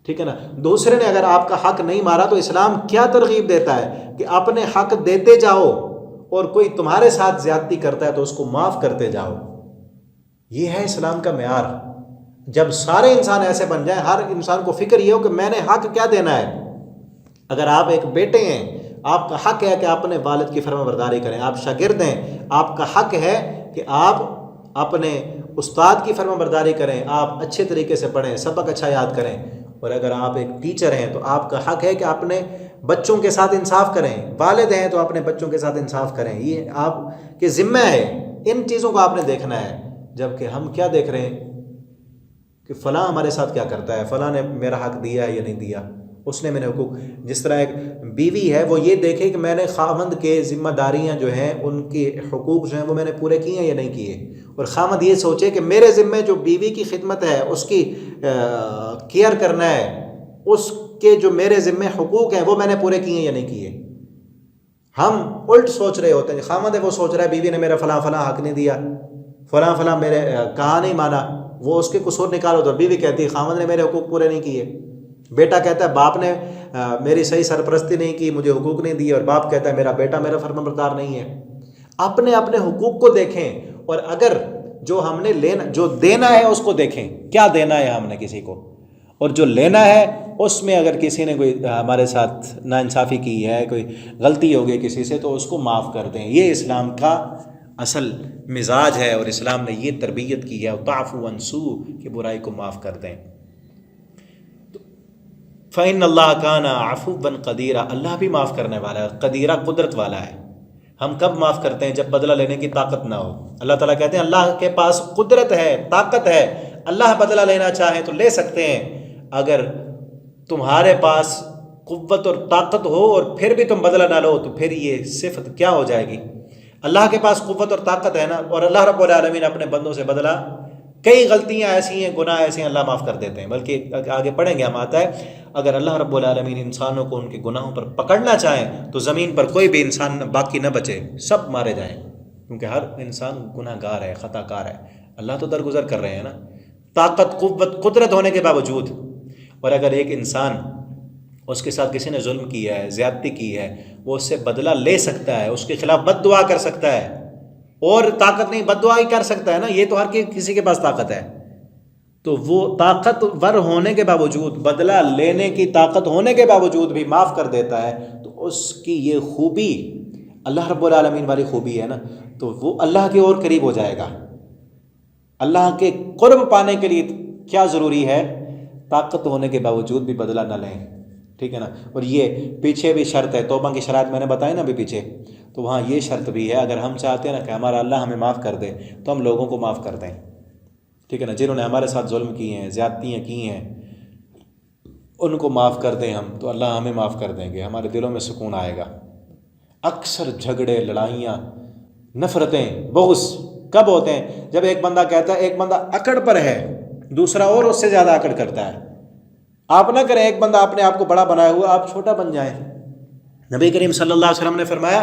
ٹھیک ہے نا۔ دوسرے نے اگر آپ کا حق نہیں مارا تو اسلام کیا ترغیب دیتا ہے کہ اپنے حق دیتے جاؤ، اور کوئی تمہارے ساتھ زیادتی کرتا ہے تو اس کو معاف کرتے جاؤ۔ یہ ہے اسلام کا معیار۔ جب سارے انسان ایسے بن جائیں، ہر انسان کو فکر یہ ہو کہ میں نے حق کیا دینا ہے۔ اگر آپ ایک بیٹے ہیں، آپ کا حق ہے کہ اپنے والد کی فرما برداری کریں، آپ شاگرد ہیں، آپ کا حق ہے کہ آپ اپنے استاد کی فرما برداری کریں، آپ اچھے طریقے سے پڑھیں، سبق اچھا یاد کریں۔ اور اگر آپ ایک ٹیچر ہیں تو آپ کا حق ہے کہ اپنے بچوں کے ساتھ انصاف کریں، والد ہیں تو اپنے بچوں کے ساتھ انصاف کریں، یہ آپ کے ذمہ ہے۔ ان چیزوں کو آپ نے دیکھنا ہے، جبکہ ہم کیا دیکھ رہے ہیں کہ فلاں ہمارے ساتھ کیا کرتا ہے، فلاں نے میرا حق دیا ہے یا نہیں دیا، اس نے میرے حقوق۔ جس طرح ایک بیوی ہے وہ یہ دیکھے کہ میں نے خاوند کے ذمہ داریاں جو ہیں، ان کے حقوق جو ہیں وہ میں نے پورے کیے ہیں یا نہیں کیے، اور خاوند یہ سوچے کہ میرے ذمہ جو بیوی کی خدمت ہے، اس کی کیئر کرنا ہے، اس کے جو میرے ذمہ حقوق ہیں وہ میں نے پورے کیے ہیں یا نہیں کیے۔ ہم الٹ سوچ رہے ہوتے ہیں، خاوند ہے وہ سوچ رہا ہے بیوی نے میرا فلاں فلاں حق نہیں دیا، فلاں فلاں میرے کہا نہیں مانا، وہ اس کے قصور نکالو، تو بیوی کہتی ہے خاوند نے میرے حقوق پورے نہیں کیے۔ بیٹا کہتا ہے باپ نے میری صحیح سرپرستی نہیں کی، مجھے حقوق نہیں دیے، اور باپ کہتا ہے میرا بیٹا میرا فرما بردار نہیں ہے۔ اپنے اپنے حقوق کو دیکھیں، اور اگر جو ہم نے جو دینا ہے اس کو دیکھیں، کیا دینا ہے ہم نے کسی کو، اور جو لینا ہے اس میں اگر کسی نے کوئی ہمارے ساتھ ناانصافی کی ہے، کوئی غلطی ہو گئی کسی سے، تو اس کو معاف کر دیں۔ یہ اسلام کا اصل مزاج ہے، اور اسلام نے یہ تربیت کی ہے، تعفو عن سوء، کہ برائی کو معاف کر دیں۔ فَإِنَّ اللَّهَ كَانَ عَفُوًّا قَدِيرًا، اللہ بھی معاف کرنے والا ہے، قدیرہ قدرت والا ہے۔ ہم کب معاف کرتے ہیں؟ جب بدلہ لینے کی طاقت نہ ہو۔ اللہ تعالیٰ کہتے ہیں اللہ کے پاس قدرت ہے، طاقت ہے، اللہ بدلہ لینا چاہیں تو لے سکتے ہیں۔ اگر تمہارے پاس قوت اور طاقت ہو اور پھر بھی تم بدلہ نہ لو، تو پھر یہ صفت کیا ہو جائے گی؟ اللہ کے پاس قوت اور طاقت ہے نا، اور اللہ رب العالمین اپنے بندوں سے بدلہ کئی غلطیاں ایسی ہیں، گناہ ایسے ہیں، اللہ معاف کر دیتے ہیں، بلکہ آگے پڑھیں گے ہم آتا ہے اگر اللہ رب العالمین انسانوں کو ان کے گناہوں پر پکڑنا چاہیں تو زمین پر کوئی بھی انسان باقی نہ بچے، سب مارے جائیں، کیونکہ ہر انسان گناہ گار ہے، خطا کار ہے، اللہ تو درگزر کر رہے ہیں نا، طاقت قوت قدرت ہونے کے باوجود۔ اور اگر ایک انسان، اس کے ساتھ کسی نے ظلم کیا ہے، زیادتی کی ہے، وہ اس سے بدلہ لے سکتا ہے، اس کے خلاف بد دعا کر سکتا ہے، اور طاقت نہیں بد دعا ہی کر سکتا ہے نا، یہ تو ہر کسی کے پاس طاقت ہے، تو وہ طاقتور ہونے کے باوجود، بدلہ لینے کی طاقت ہونے کے باوجود بھی معاف کر دیتا ہے، تو اس کی یہ خوبی اللہ رب العالمین والی خوبی ہے نا، تو وہ اللہ کے اور قریب ہو جائے گا۔ اللہ کے قرب پانے کے لیے کیا ضروری ہے؟ طاقت ہونے کے باوجود بھی بدلہ نہ لیں، ٹھیک ہے نا۔ اور یہ پیچھے بھی شرط ہے، توبہ کی شرائط میں نے بتائی نا ابھی پیچھے، تو وہاں یہ شرط بھی ہے، اگر ہم چاہتے ہیں نا کہ ہمارا اللہ ہمیں معاف کر دے تو ہم لوگوں کو معاف کر دیں، ٹھیک ہے نا، جنہوں نے ہمارے ساتھ ظلم کی ہیں، زیادتیاں کی ہیں، ان کو معاف کر دیں ہم، تو اللہ ہمیں معاف کر دیں گے، ہمارے دلوں میں سکون آئے گا۔ اکثر جھگڑے، لڑائیاں، نفرتیں، بغض کب ہوتے ہیں؟ جب ایک بندہ کہتا ہے، ایک بندہ اکڑ پر ہے، دوسرا اور اس سے زیادہ اکڑ کرتا ہے۔ آپ نہ کریں، ایک بندہ اپنے آپ کو بڑا بنایا ہوا، آپ چھوٹا بن جائیں۔ نبی کریم صلی اللہ علیہ وسلم نے فرمایا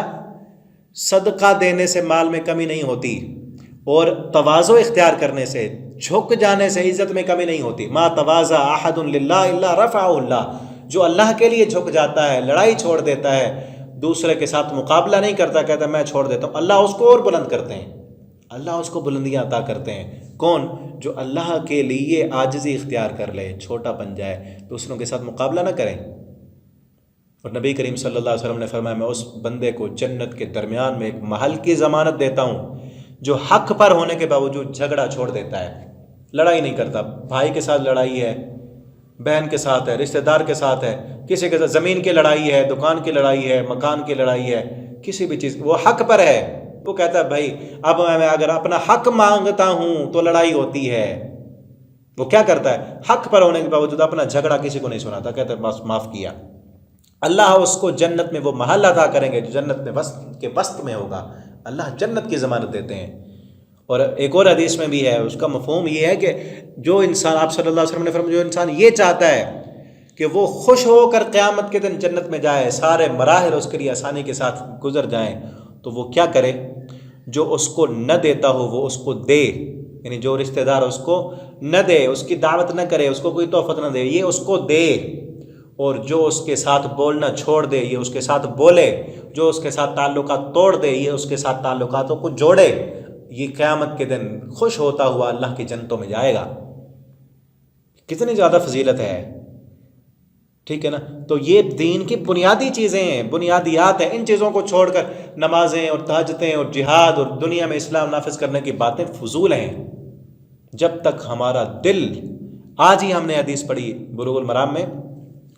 صدقہ دینے سے مال میں کمی نہیں ہوتی، اور تواضع اختیار کرنے سے، جھک جانے سے عزت میں کمی نہیں ہوتی۔ ما تواضع احد للہ الا رفعہ اللہ، جو اللہ کے لیے جھک جاتا ہے، لڑائی چھوڑ دیتا ہے، دوسرے کے ساتھ مقابلہ نہیں کرتا، کہتا ہے میں چھوڑ دیتا ہوں، اللہ اس کو اور بلند کرتے ہیں، اللہ اس کو بلندیاں عطا کرتے ہیں۔ کون؟ جو اللہ کے لیے عاجزی اختیار کر لے، چھوٹا بن جائے، دوسروں کے ساتھ مقابلہ نہ کریں۔ اور نبی کریم صلی اللہ علیہ وسلم نے فرمایا میں اس بندے کو جنت کے درمیان میں ایک محل کی ضمانت دیتا ہوں جو حق پر ہونے کے باوجود جھگڑا چھوڑ دیتا ہے، لڑائی نہیں کرتا، بھائی کے ساتھ لڑائی ہے، بہن کے ساتھ ہے، رشتہ دار کے ساتھ ہے، کسی کے ساتھ زمین کی لڑائی ہے، دکان کی لڑائی ہے، مکان کی لڑائی ہے، کسی بھی چیز، وہ حق پر ہے، وہ کہتا ہے بھائی اب میں اگر اپنا حق مانگتا ہوں تو لڑائی ہوتی ہے، وہ کیا کرتا ہے؟ حق پر ہونے کے باوجود اپنا جھگڑا کسی کو نہیں سناتا، کہتا ہے بس معاف کیا۔ اللہ اس کو جنت میں وہ محل عطا کریں گے جو جنت میں کے وسط میں ہوگا، اللہ جنت کی ضمانت دیتے ہیں۔ اور ایک اور حدیث میں بھی ہے، اس کا مفہوم یہ ہے کہ جو انسان، آپ صلی اللہ علیہ وسلم نے فرمایا جو انسان یہ چاہتا ہے کہ وہ خوش ہو کر قیامت کے دن جنت میں جائے، سارے مراحل اس کے لیے آسانی کے ساتھ گزر جائیں، تو وہ کیا کرے؟ جو اس کو نہ دیتا ہو وہ اس کو دے، یعنی جو رشتہ دار اس کو نہ دے، اس کی دعوت نہ کرے، اس کو کوئی تحفت نہ دے، یہ اس کو دے، اور جو اس کے ساتھ بولنا چھوڑ دے یہ اس کے ساتھ بولے، جو اس کے ساتھ تعلقات توڑ دے یہ اس کے ساتھ تعلقاتوں کو جوڑے، یہ قیامت کے دن خوش ہوتا ہوا اللہ کی جنتوں میں جائے گا۔ کتنی زیادہ فضیلت ہے، ٹھیک ہے نا۔ تو یہ دین کی بنیادی چیزیں ہیں، بنیادیات ہیں، ان چیزوں کو چھوڑ کر نمازیں اور تہجدیں اور جہاد اور دنیا میں اسلام نافذ کرنے کی باتیں فضول ہیں۔ جب تک ہمارا دل، آج ہی ہم نے حدیث پڑھی بلوغ المرام میں،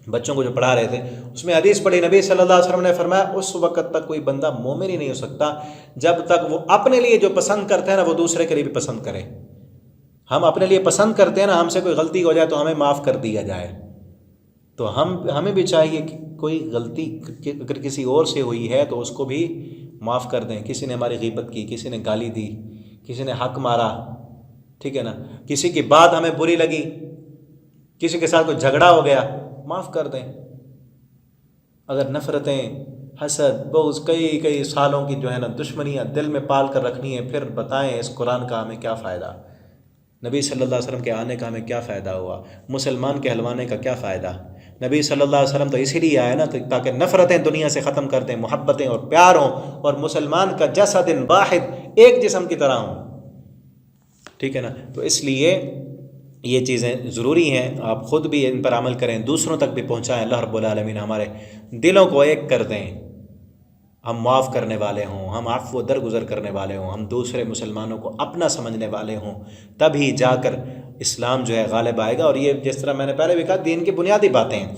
بچوں کو جو پڑھا رہے تھے، اس میں حدیث پڑھی، نبی صلی اللہ علیہ وسلم نے فرمایا اس وقت تک کوئی بندہ مومن ہی نہیں ہو سکتا جب تک وہ اپنے لیے جو پسند کرتے ہیں نا وہ دوسرے کے لیے بھی پسند کرے۔ ہم اپنے لیے پسند کرتے ہیں نا، ہم سے کوئی غلطی ہو جائے تو ہمیں معاف کر دیا جائے، تو ہمیں بھی چاہیے کہ کوئی غلطی اگر کسی اور سے ہوئی ہے تو اس کو بھی معاف کر دیں۔ کسی نے ہماری غیبت کی، کسی نے گالی دی، کسی نے حق مارا، ٹھیک ہے نا، کسی کی بات ہمیں بری لگی، کسی کے ساتھ کوئی جھگڑا ہو گیا، معاف کر دیں۔ اگر نفرتیں، حسد، بغض، کئی سالوں کی جو ہے نا دشمنیاں دل میں پال کر رکھنی ہے، پھر بتائیں اس قرآن کا ہمیں کیا فائدہ، نبی صلی اللہ علیہ وسلم کے آنے کا ہمیں کیا فائدہ ہوا، مسلمان کہلوانے کا کیا فائدہ؟ نبی صلی اللہ علیہ وسلم تو اسی لیے آئے نا تاکہ نفرتیں دنیا سے ختم کر دیں، محبتیں اور پیار ہوں، اور مسلمان کا جسد واحد ایک جسم کی طرح ہوں، ٹھیک ہے نا۔ تو اس لیے یہ چیزیں ضروری ہیں، آپ خود بھی ان پر عمل کریں، دوسروں تک بھی پہنچائیں۔ اللہ رب العالمین ہمارے دلوں کو ایک کر دیں، ہم معاف کرنے والے ہوں، ہم عفو و درگزر کرنے والے ہوں، ہم دوسرے مسلمانوں کو اپنا سمجھنے والے ہوں، تبھی جا کر اسلام جو ہے غالب آئے گا۔ اور یہ جس طرح میں نے پہلے بھی کہا دین کی بنیادی باتیں ہیں۔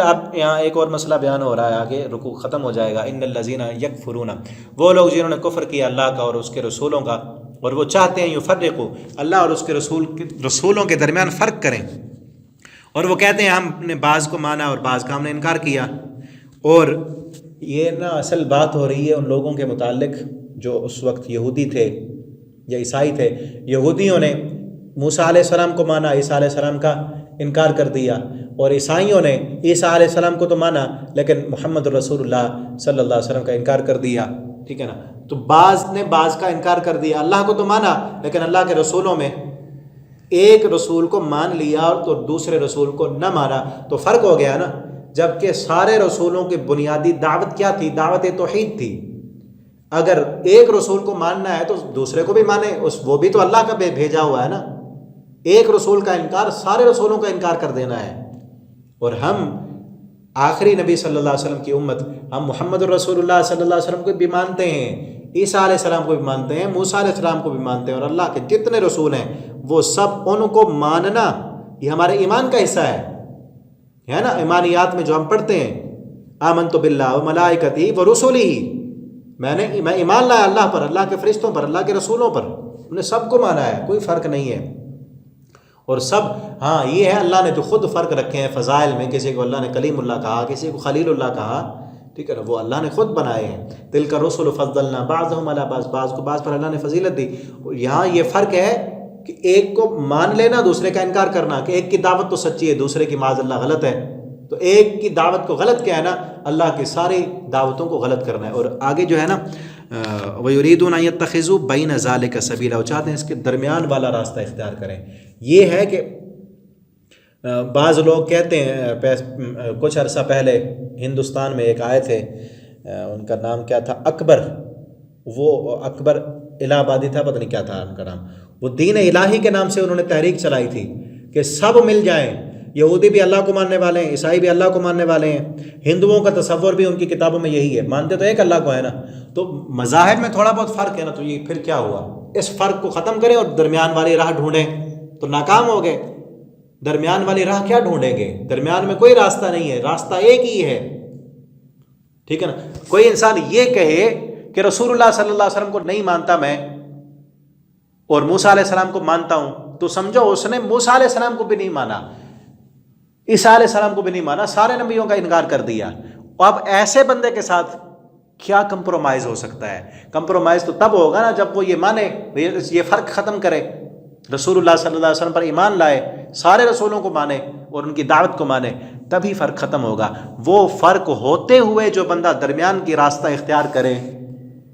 اب یہاں ایک اور مسئلہ بیان ہو رہا ہے، آگے رکوع ختم ہو جائے گا۔ ان الذین یکفرون، وہ لوگ جنہوں نے کفر کیا اللہ کا اور اس کے رسولوں کا، اور وہ چاہتے ہیں یفرقوا، اللہ اور اس کے رسولوں کے درمیان فرق کریں، اور وہ کہتے ہیں ہم نے بعض کو مانا اور بعض کا ہم نے انکار کیا۔ اور یہ نا اصل بات ہو رہی ہے ان لوگوں کے متعلق جو اس وقت یہودی تھے یا عیسائی تھے۔ یہودیوں نے موسیٰ علیہ السلام کو مانا، عیسیٰ علیہ السلام کا انکار کر دیا، اور عیسائیوں نے عیسیٰ علیہ السلام کو تو مانا لیکن محمد رسول اللہ صلی اللہ علیہ وسلم کا انکار کر دیا، ٹھیک ہے نا. تو بعض نے بعض کا انکار کر دیا. اللہ کو تو مانا لیکن اللہ کے رسولوں میں ایک رسول کو مان لیا اور تو دوسرے رسول کو نہ مانا، تو فرق ہو گیا نا. جبکہ سارے رسولوں کی بنیادی دعوت کیا تھی؟ دعوت توحید تھی. اگر ایک رسول کو ماننا ہے تو دوسرے کو بھی مانے، وہ بھی تو اللہ کا بھیجا ہوا ہے نا. ایک رسول کا انکار سارے رسولوں کا انکار کر دینا ہے. اور ہم آخری نبی صلی اللہ علیہ وسلم کی امت، ہم محمد رسول اللہ صلی اللہ علیہ وسلم کو بھی مانتے ہیں، عیسیٰ علیہ السلام کو بھی مانتے ہیں، موسیٰ علیہ السلام کو بھی مانتے ہیں، اور اللہ کے جتنے رسول ہیں وہ سب ان کو ماننا یہ ہمارے ایمان کا حصہ ہے نا. ایمانیات میں جو ہم پڑھتے ہیں آمنت باللہ و ملائکتہ و رسلہ، میں ایمان لایا اللہ پر، اللہ کے فرشتوں پر، اللہ کے رسولوں پر، انہیں سب کو مانا ہے، کوئی فرق نہیں ہے. اور سب ہاں یہ ہے اللہ نے جو خود فرق رکھے ہیں فضائل میں، کسی کو اللہ نے کلیم اللہ کہا، کسی کو خلیل اللہ کہا، ٹھیک ہے نا، وہ اللہ نے خود بنائے ہیں. تلک الرسل فضلنا بعضهم علی بعض، بعض کو بعض پر اللہ نے فضیلت دی. یہاں یہ فرق ہے کہ ایک کو مان لینا، دوسرے کا انکار کرنا، کہ ایک کی دعوت تو سچی ہے دوسرے کی معاذ اللہ غلط ہے. تو ایک کی دعوت کو غلط کیا ہے نا، اللہ کی ساری دعوتوں کو غلط کرنا ہے. اور آگے جو ہے نا وَيُرِيدُونَ أَن يَتَّخِذُوا بَيْنَ ذَلِكَ سَبِيلًا، وہ چاہتے ہیں اس کے درمیان والا راستہ اختیار کریں. یہ ہے کہ بعض لوگ کہتے ہیں، کچھ عرصہ پہلے ہندوستان میں ایک آئے تھے، ان کا نام کیا تھا، اکبر، وہ اکبر الہ آبادی تھا، پتہ نہیں کیا تھا ان کا نام. وہ دین الہی کے نام سے انہوں نے تحریک چلائی تھی کہ سب مل جائیں، یہودی بھی اللہ کو ماننے والے ہیں، عیسائی بھی اللہ کو ماننے والے ہیں. ہندوؤں کا تصور بھی ان کی کتابوں میں یہی ہے، مانتے تو ایک اللہ کو ہے نا. تو مذاہب میں تھوڑا بہت فرق ہے نا، تو یہ پھر کیا ہوا؟ اس فرق کو ختم کریں اور درمیان والی راہ ڈھونڈیں. تو ناکام ہو گئے. درمیان والی راہ کیا ڈھونڈیں گے؟ درمیان میں کوئی راستہ نہیں ہے، راستہ ایک ہی ہے، ٹھیک ہے نا. کوئی انسان یہ کہے کہ رسول اللہ صلی اللہ علیہ وسلم کو نہیں مانتا میں اور موسیٰ علیہ السلام کو مانتا ہوں، تو سمجھو اس نے موسیٰ علیہ السلام کو بھی نہیں مانا، عیسیٰ علیہ السلام کو بھی نہیں مانا، سارے نبیوں کا انکار کر دیا. اب ایسے بندے کے ساتھ کیا کمپرومائز ہو سکتا ہے؟ کمپرومائز تو تب ہوگا نا جب وہ یہ مانے، یہ فرق ختم کرے، رسول اللہ صلی اللہ علیہ وسلم پر ایمان لائے، سارے رسولوں کو مانے اور ان کی دعوت کو مانے، تبھی فرق ختم ہوگا. وہ فرق ہوتے ہوئے جو بندہ درمیان کی راستہ اختیار کرے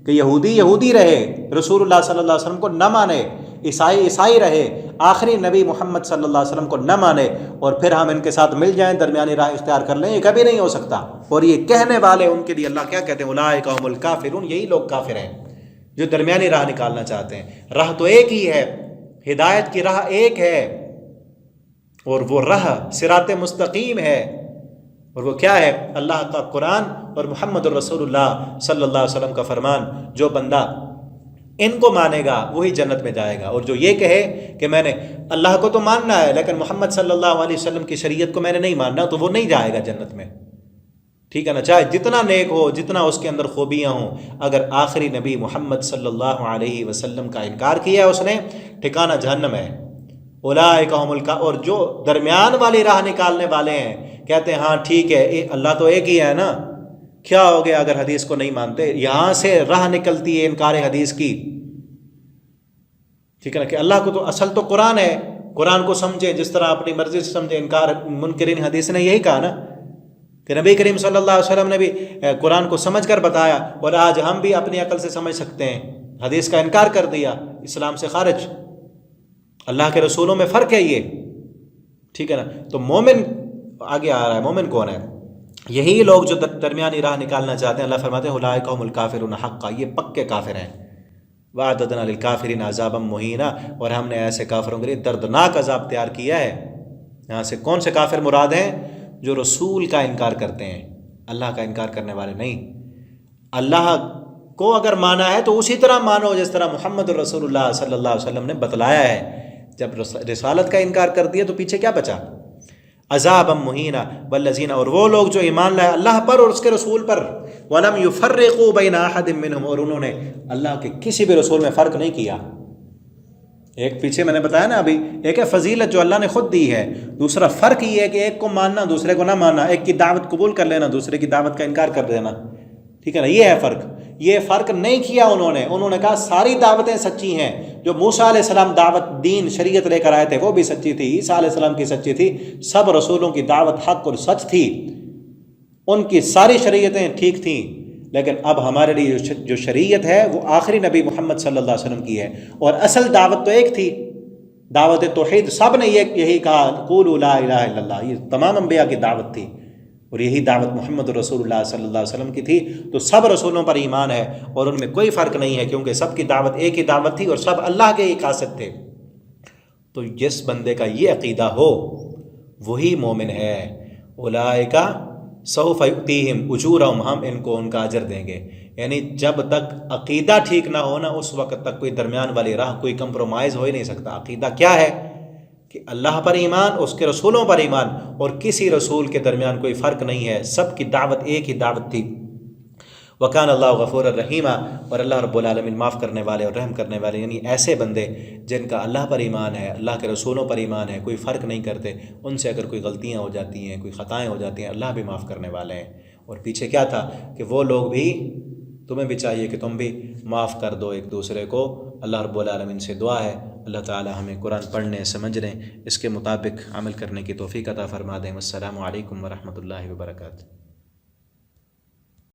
کہ یہودی رہے، رسول اللہ صلی اللہ علیہ وسلم کو نہ مانے، عیسائی رہے، آخری نبی محمد صلی اللہ علیہ وسلم کو نہ مانے، اور پھر ہم ان کے ساتھ مل جائیں، درمیانی راہ اختیار کر لیں، یہ کبھی نہیں ہو سکتا. اور یہ کہنے والے ان کے لیے اللہ کیا کہتے ہیں؟ اولئک هم الکافرون، یہی لوگ کافر ہیں جو درمیانی راہ نکالنا چاہتے ہیں. راہ تو ایک ہی ہے، ہدایت کی راہ ایک ہے، اور وہ راہ صراط مستقیم ہے. اور وہ کیا ہے؟ اللہ کا قرآن اور محمد الرسول اللہ صلی اللہ علیہ وسلم کا فرمان. جو بندہ ان کو مانے گا وہی جنت میں جائے گا. اور جو یہ کہے کہ میں نے اللہ کو تو ماننا ہے لیکن محمد صلی اللہ علیہ وسلم کی شریعت کو میں نے نہیں ماننا، تو وہ نہیں جائے گا جنت میں، ٹھیک ہے نا. چاہے جتنا نیک ہو، جتنا اس کے اندر خوبیاں ہوں، اگر آخری نبی محمد صلی اللہ علیہ وسلم کا انکار کیا اس نے، ٹھکانہ جہنم ہے. اولئک هم الکافرون. اور جو درمیان والی راہ نکالنے والے ہیں، کہتے ہیں ہاں ٹھیک ہے اللہ تو ایک ہی ہے نا، کیا ہو گیا اگر حدیث کو نہیں مانتے؟ یہاں سے راہ نکلتی ہے انکار حدیث کی، ٹھیک ہے نا، کہ اللہ کو تو اصل تو قرآن ہے، قرآن کو سمجھیں جس طرح اپنی مرضی سے سمجھیں. انکار منکرین حدیث نے یہی کہا نا کہ نبی کریم صلی اللہ علیہ وسلم نے بھی قرآن کو سمجھ کر بتایا، اور آج ہم بھی اپنی عقل سے سمجھ سکتے ہیں. حدیث کا انکار کر دیا، اسلام سے خارج. اللہ کے رسولوں میں فرق ہے یہ، ٹھیک ہے نا. تو مومن آگے آ رہا ہے، مومن کون ہے؟ یہی لوگ جو درمیانی راہ نکالنا چاہتے ہیں. اللہ فرماتے ہیں اولئک هم الکافرون حقا، یہ پکے کافر ہیں. وَأَعْتَدْنَا لِلْكَافِرِينَ عَذَابًا مُهِينًا، اور ہم نے ایسے کافروں کے لیے دردناک عذاب تیار کیا ہے. یہاں سے کون سے کافر مراد ہیں؟ جو رسول کا انکار کرتے ہیں، اللہ کا انکار کرنے والے نہیں. اللہ کو اگر مانا ہے تو اسی طرح مانو جس طرح محمد رسول اللہ صلی اللہ علیہ وسلم نے بتلایا ہے. جب رسالت کا انکار کر دیا تو پیچھے کیا بچا؟ عذابا مہینہ. والذین، اور وہ لوگ جو ایمان لائے اللہ پر اور اس کے رسول پر، ولم یفرقوا بین احد منہم، اور انہوں نے اللہ کے کسی بھی رسول میں فرق نہیں کیا. ایک پیچھے میں نے بتایا نا ابھی، ایک ہے فضیلت جو اللہ نے خود دی ہے، دوسرا فرق یہ ہے کہ ایک کو ماننا دوسرے کو نہ ماننا، ایک کی دعوت قبول کر لینا دوسرے کی دعوت کا انکار کر دینا، ٹھیک ہے نا. یہ ہے فرق. یہ فرق نہیں کیا انہوں نے کہا ساری دعوتیں سچی ہیں، جو موسیٰ علیہ السلام دعوت دین شریعت لے کر آئے تھے وہ بھی سچی تھی، عیسیٰ علیہ السلام کی سچی تھی، سب رسولوں کی دعوت حق اور سچ تھی، ان کی ساری شریعتیں ٹھیک تھیں، لیکن اب ہمارے لیے جو شریعت ہے وہ آخری نبی محمد صلی اللہ علیہ وسلم کی ہے، اور اصل دعوت تو ایک تھی، دعوت توحید، سب نے یہی کہا قولوا لا الہ الا اللہ، یہ تمام انبیاء کی دعوت تھی، اور یہی دعوت محمد رسول اللہ صلی اللہ علیہ وسلم کی تھی، تو سب رسولوں پر ایمان ہے اور ان میں کوئی فرق نہیں ہے، کیونکہ سب کی دعوت ایک ہی دعوت تھی اور سب اللہ کے ہی قاصد تھے۔ تو جس بندے کا یہ عقیدہ ہو وہی مومن ہے، اولئک سوف یؤتیہم اجورہم، ہم ان کو ان کا اجر دیں گے، یعنی جب تک عقیدہ ٹھیک نہ ہونا اس وقت تک کوئی درمیان والی راہ، کوئی کمپرومائز ہو ہی نہیں سکتا۔ عقیدہ کیا ہے کہ اللہ پر ایمان، اس کے رسولوں پر ایمان، اور کسی رسول کے درمیان کوئی فرق نہیں ہے، سب کی دعوت ایک ہی دعوت تھی۔ وکان اللہ غفور الرحیم، اور اللہ رب العالمین معاف کرنے والے اور رحم کرنے والے، یعنی ایسے بندے جن کا اللہ پر ایمان ہے، اللہ کے رسولوں پر ایمان ہے، کوئی فرق نہیں کرتے، ان سے اگر کوئی غلطیاں ہو جاتی ہیں، کوئی خطائیں ہو جاتی ہیں، اللہ بھی معاف کرنے والے ہیں۔ اور پیچھے کیا تھا کہ وہ لوگ بھی، تمہیں بھی چاہیے کہ تم بھی معاف کر دو ایک دوسرے کو۔ اللہ رب العالمین سے دعا ہے اللہ تعالی ہمیں قرآن پڑھنے، سمجھنے، اس کے مطابق عمل کرنے کی توفیق عطا فرما دیں۔ السلام علیکم ورحمۃ اللہ وبرکاتہ۔